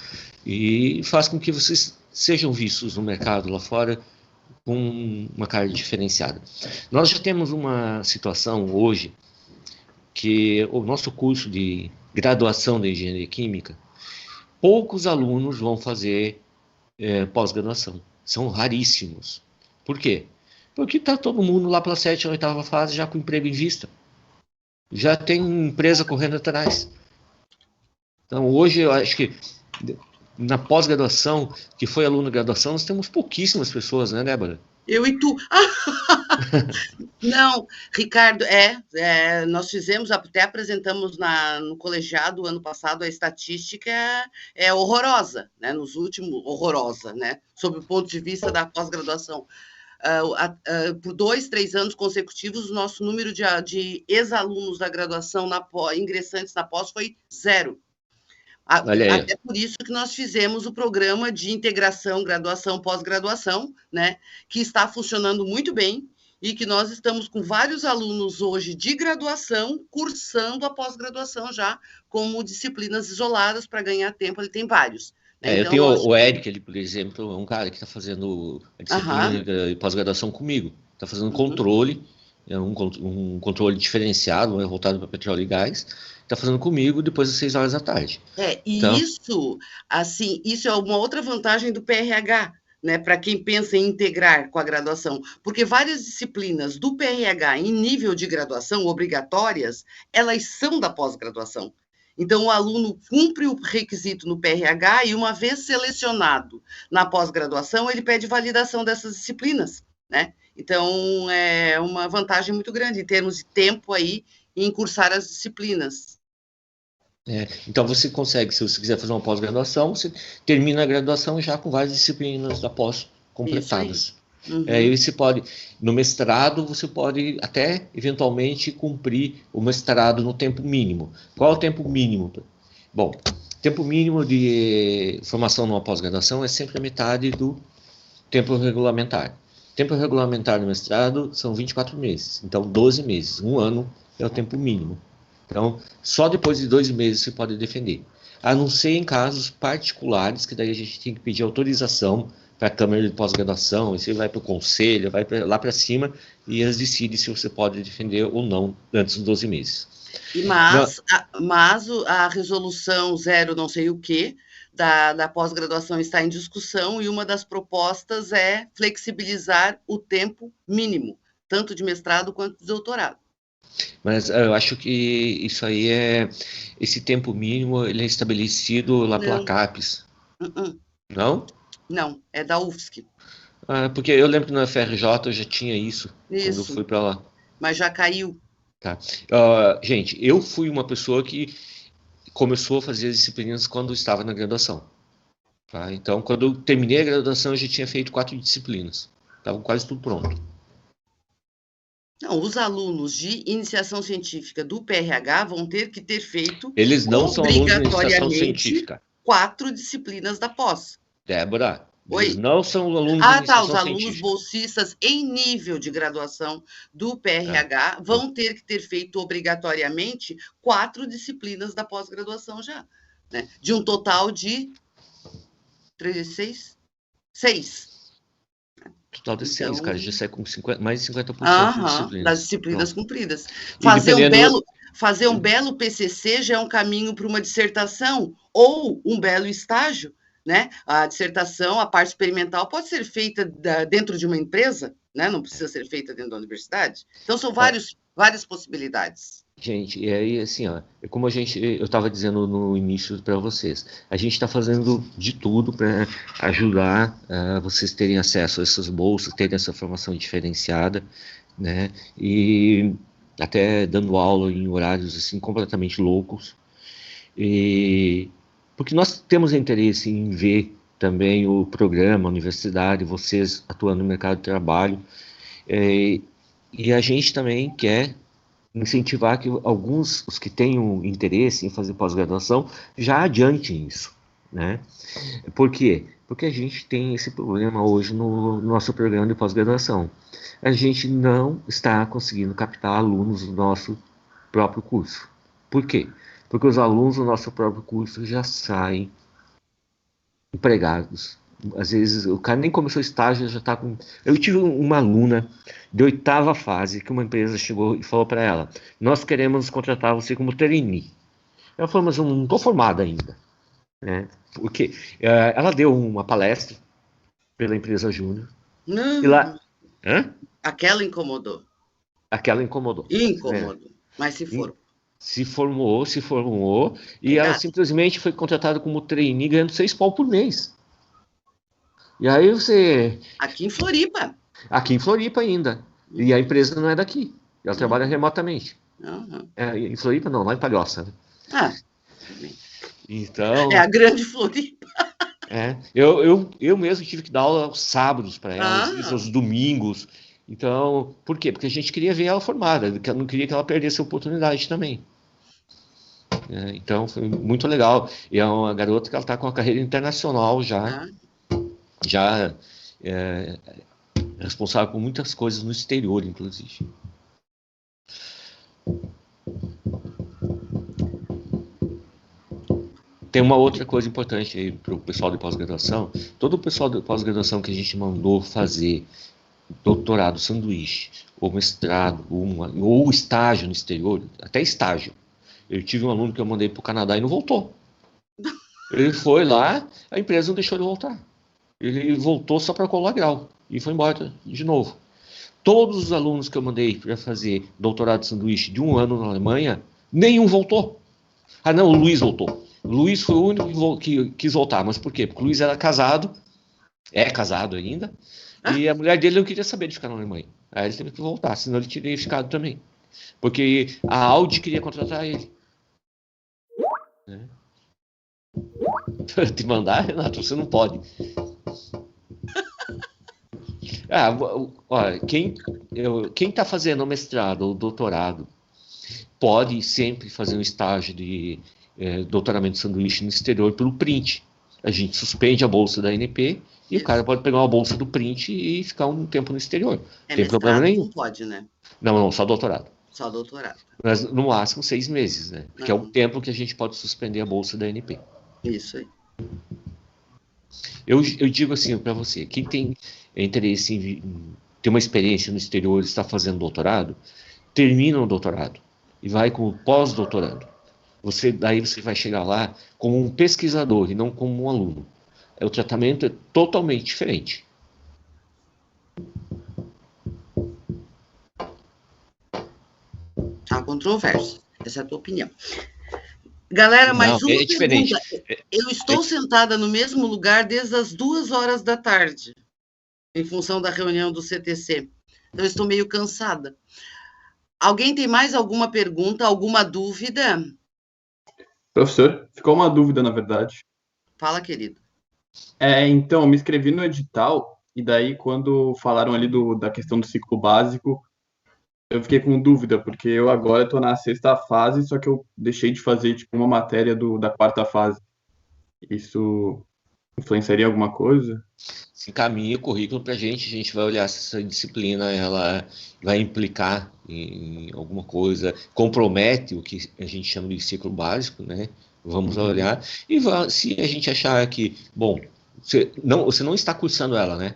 e faz com que vocês sejam vistos no mercado lá fora com uma cara diferenciada. Nós já temos uma situação hoje que o nosso curso de graduação de engenharia química, poucos alunos vão fazer pós-graduação. São raríssimos. Por quê? Porque está todo mundo lá pela 7ª, 8ª fase já com emprego em vista. Já tem empresa correndo atrás. Então, hoje, eu acho que na pós-graduação, que foi aluno de graduação, nós temos pouquíssimas pessoas, né, Débora? Eu e tu. Não, Ricardo, nós fizemos, até apresentamos no colegiado ano passado, a estatística é horrorosa, né, horrorosa, né, sob o ponto de vista da pós-graduação. Por 2, 3 anos consecutivos, o nosso número de ex-alunos da graduação, ingressantes na pós, foi 0. Até por isso que nós fizemos o programa de integração, graduação, pós-graduação, né, que está funcionando muito bem e que nós estamos com vários alunos hoje de graduação cursando a pós-graduação já como disciplinas isoladas para ganhar tempo. Ele tem vários. Né? Eu tenho o Eric, ele, por exemplo, é um cara que está fazendo a disciplina de pós-graduação comigo. Está fazendo controle, um controle diferenciado, voltado para petróleo e gás. Está fazendo comigo depois das 6 horas da tarde. Então, isso é uma outra vantagem do PRH, né, para quem pensa em integrar com a graduação, porque várias disciplinas do PRH em nível de graduação obrigatórias, elas são da pós-graduação. Então, o aluno cumpre o requisito no PRH e, uma vez selecionado na pós-graduação, ele pede validação dessas disciplinas, né? Então, é uma vantagem muito grande em termos de tempo aí em cursar as disciplinas. Então, você consegue, se você quiser fazer uma pós-graduação, você termina a graduação já com várias disciplinas da pós completadas. Aí você pode, no mestrado, você pode até, eventualmente, cumprir o mestrado no tempo mínimo. Qual é o tempo mínimo? Bom, tempo mínimo de formação numa pós-graduação é sempre a metade do tempo regulamentar. Tempo regulamentar no mestrado são 24 meses, então 12 meses, 1 ano é o tempo mínimo. Então, só depois de 2 meses você pode defender. A não ser em casos particulares, que daí a gente tem que pedir autorização para a Câmara de Pós-Graduação, e você vai para o conselho, vai lá para cima, e eles decidem se você pode defender ou não antes dos 12 meses. Mas a resolução 0 não sei o quê, da pós-graduação está em discussão, e uma das propostas é flexibilizar o tempo mínimo, tanto de mestrado quanto de doutorado. Mas eu acho que isso aí esse tempo mínimo, ele é estabelecido lá pela CAPES. Não? Não, é da UFSC. Porque eu lembro que na FRJ eu já tinha isso, quando eu fui para lá. Mas já caiu. Tá. Gente, eu fui uma pessoa que começou a fazer as disciplinas quando estava na graduação. Tá? Então, quando eu terminei a graduação, eu já tinha feito 4 disciplinas. Estava quase tudo pronto. Não, os alunos de iniciação científica do PRH vão ter que ter feito, eles não são alunos de iniciação científica, 4 disciplinas da pós. Débora, eles não são alunos de iniciação científica. Os alunos bolsistas em nível de graduação do PRH vão ter que ter feito obrigatoriamente 4 disciplinas da pós-graduação já, né? De um total de 6. Total de 6, cara, já sai com mais de 50% de disciplinas. Das disciplinas cumpridas. Fazer um belo PCC já é um caminho para uma dissertação ou um belo estágio, né? A dissertação, a parte experimental, pode ser feita dentro de uma empresa, né? Não precisa ser feita dentro da universidade. Então, são várias possibilidades. Gente, e aí, assim, como eu estava dizendo no início para vocês, a gente está fazendo de tudo para ajudar vocês terem acesso a essas bolsas, terem essa formação diferenciada, né? E até dando aula em horários assim completamente loucos. Porque nós temos interesse em ver também o programa, a universidade, vocês atuando no mercado de trabalho, e a gente também quer incentivar que os que tenham interesse em fazer pós-graduação já adiantem isso, né? Por quê? Porque a gente tem esse problema hoje no nosso programa de pós-graduação. A gente não está conseguindo captar alunos do nosso próprio curso. Por quê? Porque os alunos do nosso próprio curso já saem empregados. Às vezes o cara nem começou o estágio, já está com. Eu tive uma aluna de 8ª fase que uma empresa chegou e falou para ela: nós queremos contratar você como trainee. Ela falou: mas eu não estou formada ainda. Né? Porque ela deu uma palestra pela empresa Júnior. Não, E lá. Hã? aquela incomodou. Aquela incomodou. Incomodou. Mas se for. Se formou, e Obrigada. ela simplesmente foi contratada como trainee ganhando 6 pau por mês. E aí você. Aqui em Floripa. Aqui em Floripa ainda. E a empresa não é daqui. Ela trabalha remotamente. Uhum. Em Floripa não, lá em Palhoça. Né? Ah, então. é a grande Floripa. Eu mesmo tive que dar aula aos sábados para ela, Ah. aos domingos. Então, por quê? Porque a gente queria ver ela formada, porque eu não queria que ela perdesse a oportunidade também. Então, foi muito legal. E é uma garota que ela está com uma carreira internacional já. Ah. Já responsável por muitas coisas no exterior, inclusive. Tem uma outra coisa importante aí para o pessoal de pós-graduação. Todo o pessoal de pós-graduação que a gente mandou fazer doutorado, sanduíche, ou mestrado, ou estágio no exterior, até estágio. Eu tive um aluno que eu mandei para o Canadá e não voltou. Ele foi lá, a empresa não deixou ele voltar. Ele voltou só para colar grau e foi embora de novo. Todos os alunos que eu mandei para fazer doutorado de sanduíche de 1 ano na Alemanha, nenhum voltou. Ah, não, o Luiz voltou. O Luiz foi o único que quis voltar. Mas por quê? Porque o Luiz era casado, é casado ainda, e a mulher dele não queria saber de ficar na Alemanha. Aí ele teve que voltar, senão ele teria ficado também. Porque a Audi queria contratar ele. Te mandar, Renato, você não pode. Olha, quem está fazendo o mestrado ou doutorado pode sempre fazer um estágio de doutoramento de sanduíche no exterior pelo print. A gente suspende a bolsa da ANP e o cara pode pegar uma bolsa do print e ficar um tempo no exterior. Não tem problema nenhum. Não pode, né? Não, só doutorado. Só doutorado. Mas no máximo 6 meses, né? Porque é o tempo que a gente pode suspender a bolsa da ANP. Isso aí. Eu digo assim para você, quem tem interesse em ter uma experiência no exterior, está fazendo doutorado, termina o doutorado e vai como pós-doutorando. Daí você vai chegar lá como um pesquisador e não como um aluno. O tratamento é totalmente diferente. Há controvérsia. Essa é a tua opinião. Galera, mais uma pergunta. Diferente. Eu estou sentada no mesmo lugar desde as 2h da tarde, em função da reunião do CTC. Então, eu estou meio cansada. Alguém tem mais alguma pergunta, alguma dúvida? Professor, ficou uma dúvida, na verdade. Fala, querido. Então, eu me inscrevi no edital, e daí, quando falaram ali da questão do ciclo básico, eu fiquei com dúvida, porque eu agora estou na 6ª fase, só que eu deixei de fazer, tipo, uma matéria da 4ª fase. Isso influenciaria alguma coisa? Se encaminha o currículo para a gente vai olhar se essa disciplina ela vai implicar em alguma coisa, compromete o que a gente chama de ciclo básico, né? Vamos olhar, e se a gente achar que, bom, você não está cursando ela, né?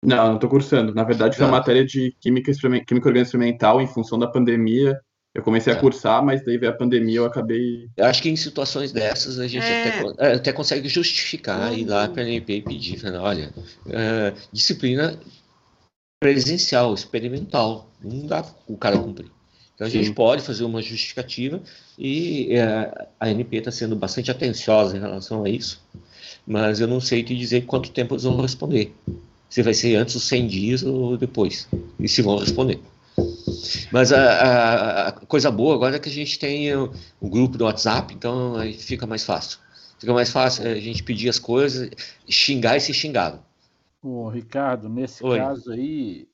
Não estou cursando. Na verdade, foi uma matéria de química orgânica experimental em função da pandemia. Eu comecei a cursar, mas daí veio a pandemia e eu acabei... Eu acho que em situações dessas a gente até consegue justificar, ir lá para a ANP e pedir, olha, disciplina presencial, experimental, não dá o cara cumprir. Então a gente pode fazer uma justificativa e a ANP está sendo bastante atenciosa em relação a isso, mas eu não sei te dizer quanto tempo eles vão responder. Se vai ser antes dos 100 dias ou depois, e se vão responder. Mas a coisa boa agora é que a gente tem o grupo do WhatsApp, então aí fica mais fácil. Fica mais fácil a gente pedir as coisas, xingar e ser xingado. Ô, Ricardo, nesse caso aí,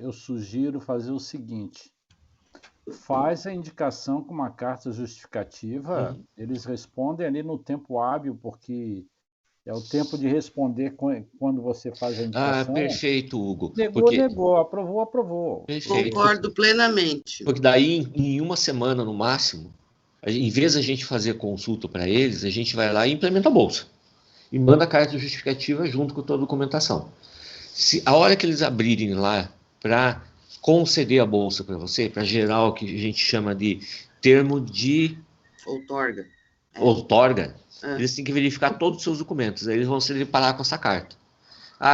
eu sugiro fazer o seguinte. Faz a indicação com uma carta justificativa, eles respondem ali no tempo hábil, porque é o tempo de responder quando você faz a indicação. Perfeito, Hugo. Negou, aprovou. Perfeito. Concordo plenamente. Porque daí, em uma semana no máximo, em vez de a gente fazer consulta para eles, a gente vai lá e implementa a bolsa. E manda a carta justificativa junto com toda a documentação. Se a hora que eles abrirem lá para conceder a bolsa para você, para gerar o que a gente chama de termo de outorga, eles têm que verificar todos os seus documentos. Aí eles vão se deparar com essa carta.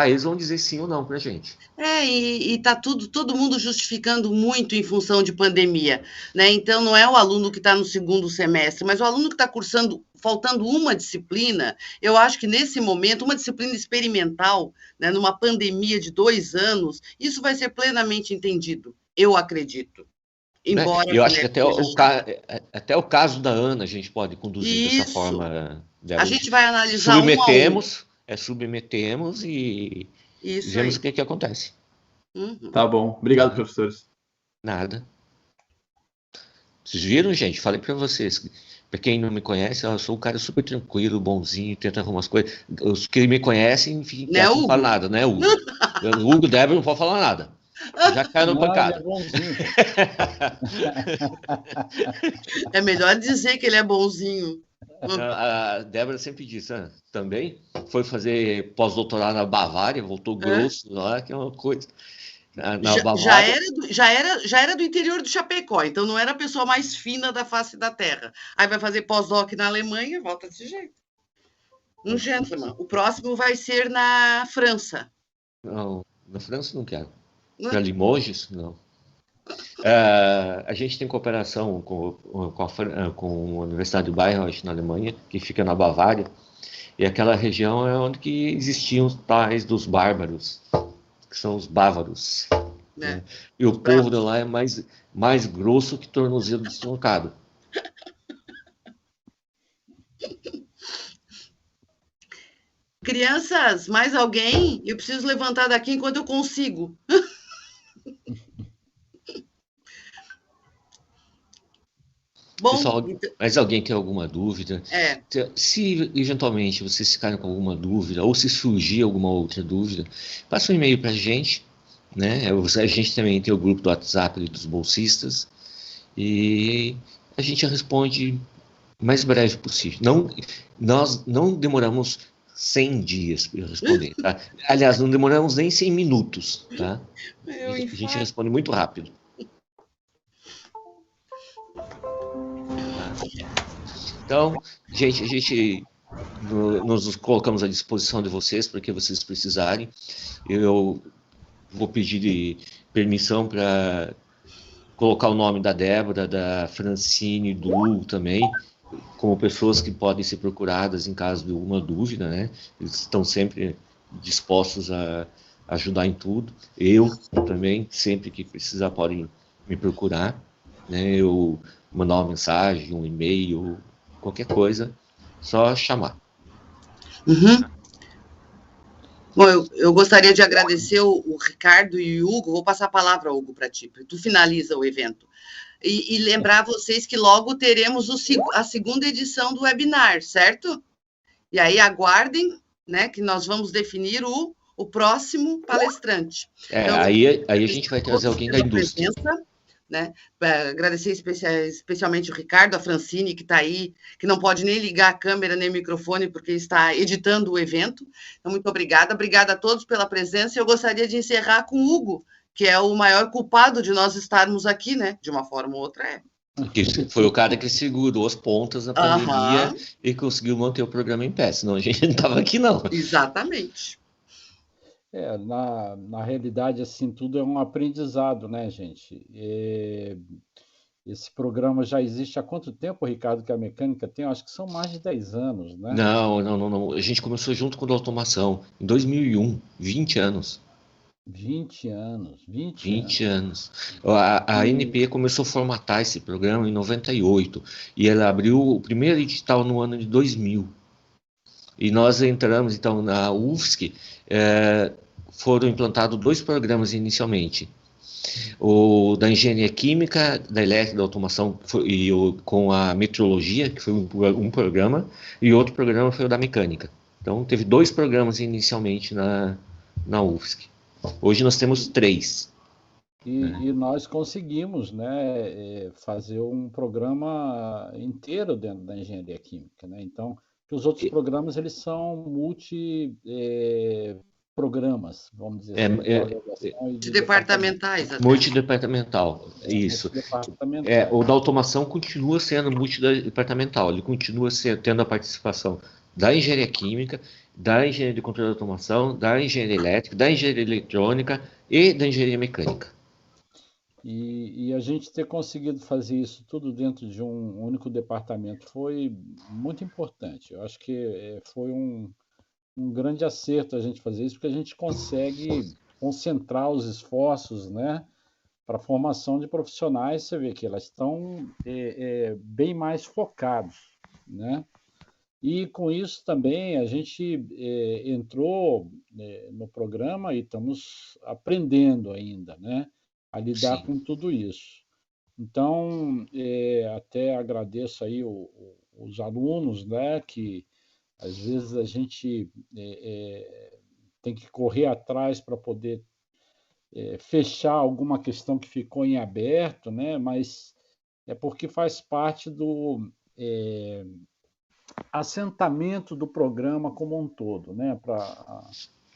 Eles vão dizer sim ou não para a gente. E tá todo mundo justificando muito em função de pandemia, né? Então, não é o aluno que está no segundo semestre, mas o aluno que está cursando, faltando uma disciplina, eu acho que nesse momento, uma disciplina experimental, né, numa pandemia de 2 anos, isso vai ser plenamente entendido, eu acredito. Embora eu acho que até o caso da Ana a gente pode conduzir dessa forma. A gente vai analisar submetemos e vemos o que acontece. Tá bom. Obrigado, professores. Nada. Vocês viram, gente? Falei para vocês. Para quem não me conhece, eu sou um cara super tranquilo, bonzinho, tenta arrumar as coisas. Os que me conhecem, enfim, não falam nada, né, Hugo? O Hugo Débora não pode falar nada. Já caiu no pancada. É melhor dizer que ele é bonzinho. A Débora sempre disse, também foi fazer pós-doutorado na Bavária, voltou grosso lá, que é uma coisa. Já era do interior do Chapecó, então não era a pessoa mais fina da face da terra. Aí vai fazer pós-doc na Alemanha, volta desse jeito. Um gentleman. O próximo vai ser na França. Não, na França não quero. Para Limoges, não. A gente tem cooperação com a Universidade de Bayreuth, na Alemanha, que fica na Bavária, e aquela região é onde que existiam os tais dos bárbaros, que são os bávaros. Né? E o povo de lá é mais grosso que tornozelo destroncado. Crianças, mais alguém? Eu preciso levantar daqui enquanto eu consigo. Bom, pessoal, mas alguém tem alguma dúvida? Se eventualmente vocês ficarem com alguma dúvida, ou se surgir alguma outra dúvida, passa um e-mail para a gente, né? A gente também tem o grupo do WhatsApp dos bolsistas, e a gente responde o mais breve possível. Nós não demoramos 100 dias para responder, tá? Aliás, não demoramos nem 100 minutos, tá? A gente responde muito rápido. Então, gente, a gente nos colocamos à disposição de vocês para que vocês precisarem. Eu vou pedir permissão para colocar o nome da Débora, da Francine, do Hugo também, como pessoas que podem ser procuradas em caso de alguma dúvida, né? Eles estão sempre dispostos a ajudar em tudo. Eu também, sempre que precisar, podem me procurar, né? Eu mandar uma mensagem, um e-mail, qualquer coisa, só chamar. Bom, eu gostaria de agradecer o Ricardo e o Hugo. Vou passar a palavra, Hugo, para ti. Tu finaliza o evento. E lembrar vocês que logo teremos a segunda edição do webinar, certo? E aí aguardem, né, que nós vamos definir o próximo palestrante. Então, aí a gente vai trazer alguém da indústria. Né? Agradecer especialmente o Ricardo, a Francine, que está aí, que não pode nem ligar a câmera nem o microfone, porque está editando o evento. Então, muito obrigada. Obrigada a todos pela presença. Eu gostaria de encerrar com o Hugo, que é o maior culpado de nós estarmos aqui, né? De uma forma ou outra, Que foi o cara que segurou as pontas na pandemia e conseguiu manter o programa em pé, senão a gente não estava aqui, não. Exatamente. Na realidade, assim, tudo é um aprendizado, né, gente? Esse programa já existe há quanto tempo, Ricardo, que a mecânica tem? Eu acho que são mais de 10 anos, né? Não. A gente começou junto com a automação, em 2001, 20 anos. 20 anos. A ANP começou a formatar esse programa em 98, e ela abriu o primeiro edital no ano de 2000. E nós entramos, então, na UFSC, foram implantados 2 programas inicialmente. O da engenharia química, da elétrica, da automação, com a metrologia, que foi um programa, e outro programa foi o da mecânica. Então, teve 2 programas inicialmente na UFSC. Hoje nós temos 3. E nós conseguimos, né, fazer um programa inteiro dentro da engenharia química, né? Então, que os outros programas eles são multi-programas, vamos dizer assim, pós-graduação e De departamentais até. Multidepartamental, isso. multidepartamental. O da automação continua sendo multidepartamental, ele continua tendo a participação da engenharia química, da engenharia de controle de automação, da engenharia elétrica, da engenharia eletrônica e da engenharia mecânica. E a gente ter conseguido fazer isso tudo dentro de um único departamento foi muito importante. Eu acho que foi um grande acerto a gente fazer isso, porque a gente consegue concentrar os esforços, né, para a formação de profissionais. Você vê que elas estão bem mais focados, né? E com isso também a gente entrou no programa e estamos aprendendo ainda, né, a lidar Sim. com tudo isso. Então, até agradeço aí os alunos, né, que às vezes a gente tem que correr atrás para poder fechar alguma questão que ficou em aberto, né, mas é porque faz parte do assentamento do programa como um todo, né, para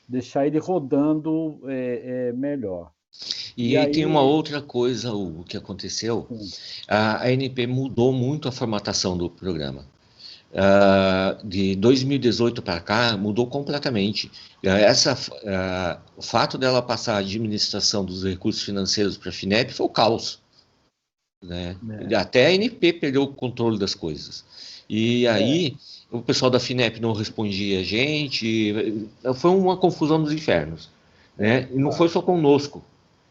deixar ele rodando melhor. E aí tem uma outra coisa, Hugo, que aconteceu. A ANP mudou muito a formatação do programa. De 2018 para cá, mudou completamente. O fato dela passar a administração dos recursos financeiros para a FINEP foi o caos. Né? Até a ANP perdeu o controle das coisas. E aí, o pessoal da FINEP não respondia a gente, foi uma confusão dos infernos. Né? E não foi só conosco.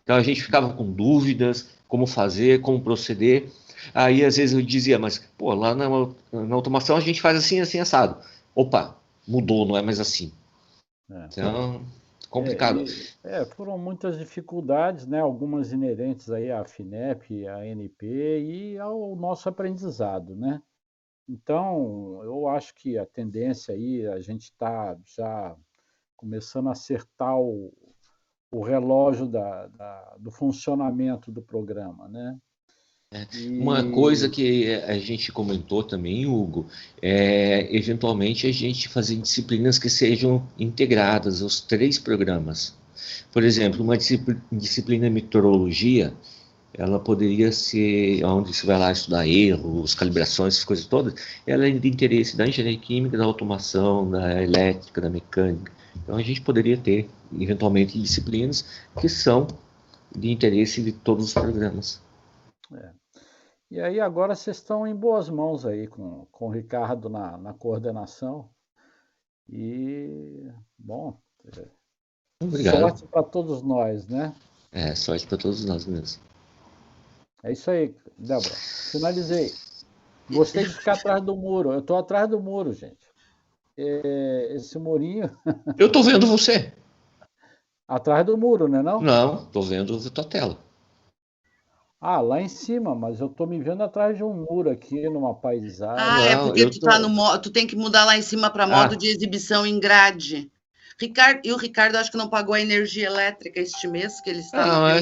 Então a gente ficava com dúvidas, como fazer, como proceder. Aí às vezes eu dizia, mas pô, lá na automação a gente faz assim, assim, assado. Opa, mudou, não é mais assim. Então, complicado. Foram muitas dificuldades, né? Algumas inerentes aí à FINEP, à ANP e ao nosso aprendizado, né? Então, eu acho que a tendência aí, a gente está já começando a acertar o relógio do funcionamento do programa, né? Uma coisa que a gente comentou também, Hugo, eventualmente a gente fazer disciplinas que sejam integradas aos 3 programas. Por exemplo, uma disciplina meteorologia, ela poderia ser onde você vai lá estudar erros, calibrações, essas coisas todas, ela é de interesse da engenharia química, da automação, da elétrica, da mecânica. Então a gente poderia ter, eventualmente, disciplinas que são de interesse de todos os programas. E aí agora vocês estão em boas mãos aí com o Ricardo na coordenação. E, bom, Obrigado. Sorte para todos nós, né? Sorte para todos nós mesmo. É isso aí, Débora. Finalizei. Gostei de ficar atrás do muro. Eu estou atrás do muro, gente. Esse murinho... Eu estou vendo você. Atrás do muro, né, não? Não, estou vendo a tua tela. Lá em cima, mas eu estou me vendo atrás de um muro aqui, numa paisagem. É porque tu tem que mudar lá em cima para modo de exibição em grade. O Ricardo acho que não pagou a energia elétrica este mês, que ele está...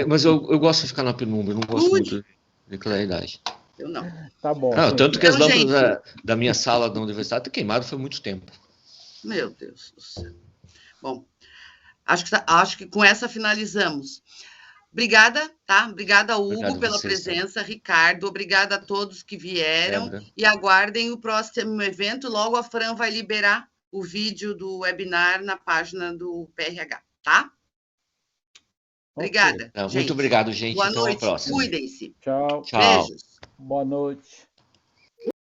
Mas eu gosto de ficar na penumbra, eu não gosto muito de claridade. Eu não. Tá bom. Tanto que as lâmpadas da minha sala da universidade estão queimadas foi muito tempo. Meu Deus do céu. Bom, acho que com essa finalizamos. Obrigada, tá? Obrigada, Hugo, pela presença. Ricardo, obrigada a todos que vieram. E aguardem o próximo evento. Logo a Fran vai liberar o vídeo do webinar na página do PRH, tá? Obrigada. Muito obrigado, gente. Boa Até noite. a próxima. Cuidem-se. Tchau. Beijos. Boa noite.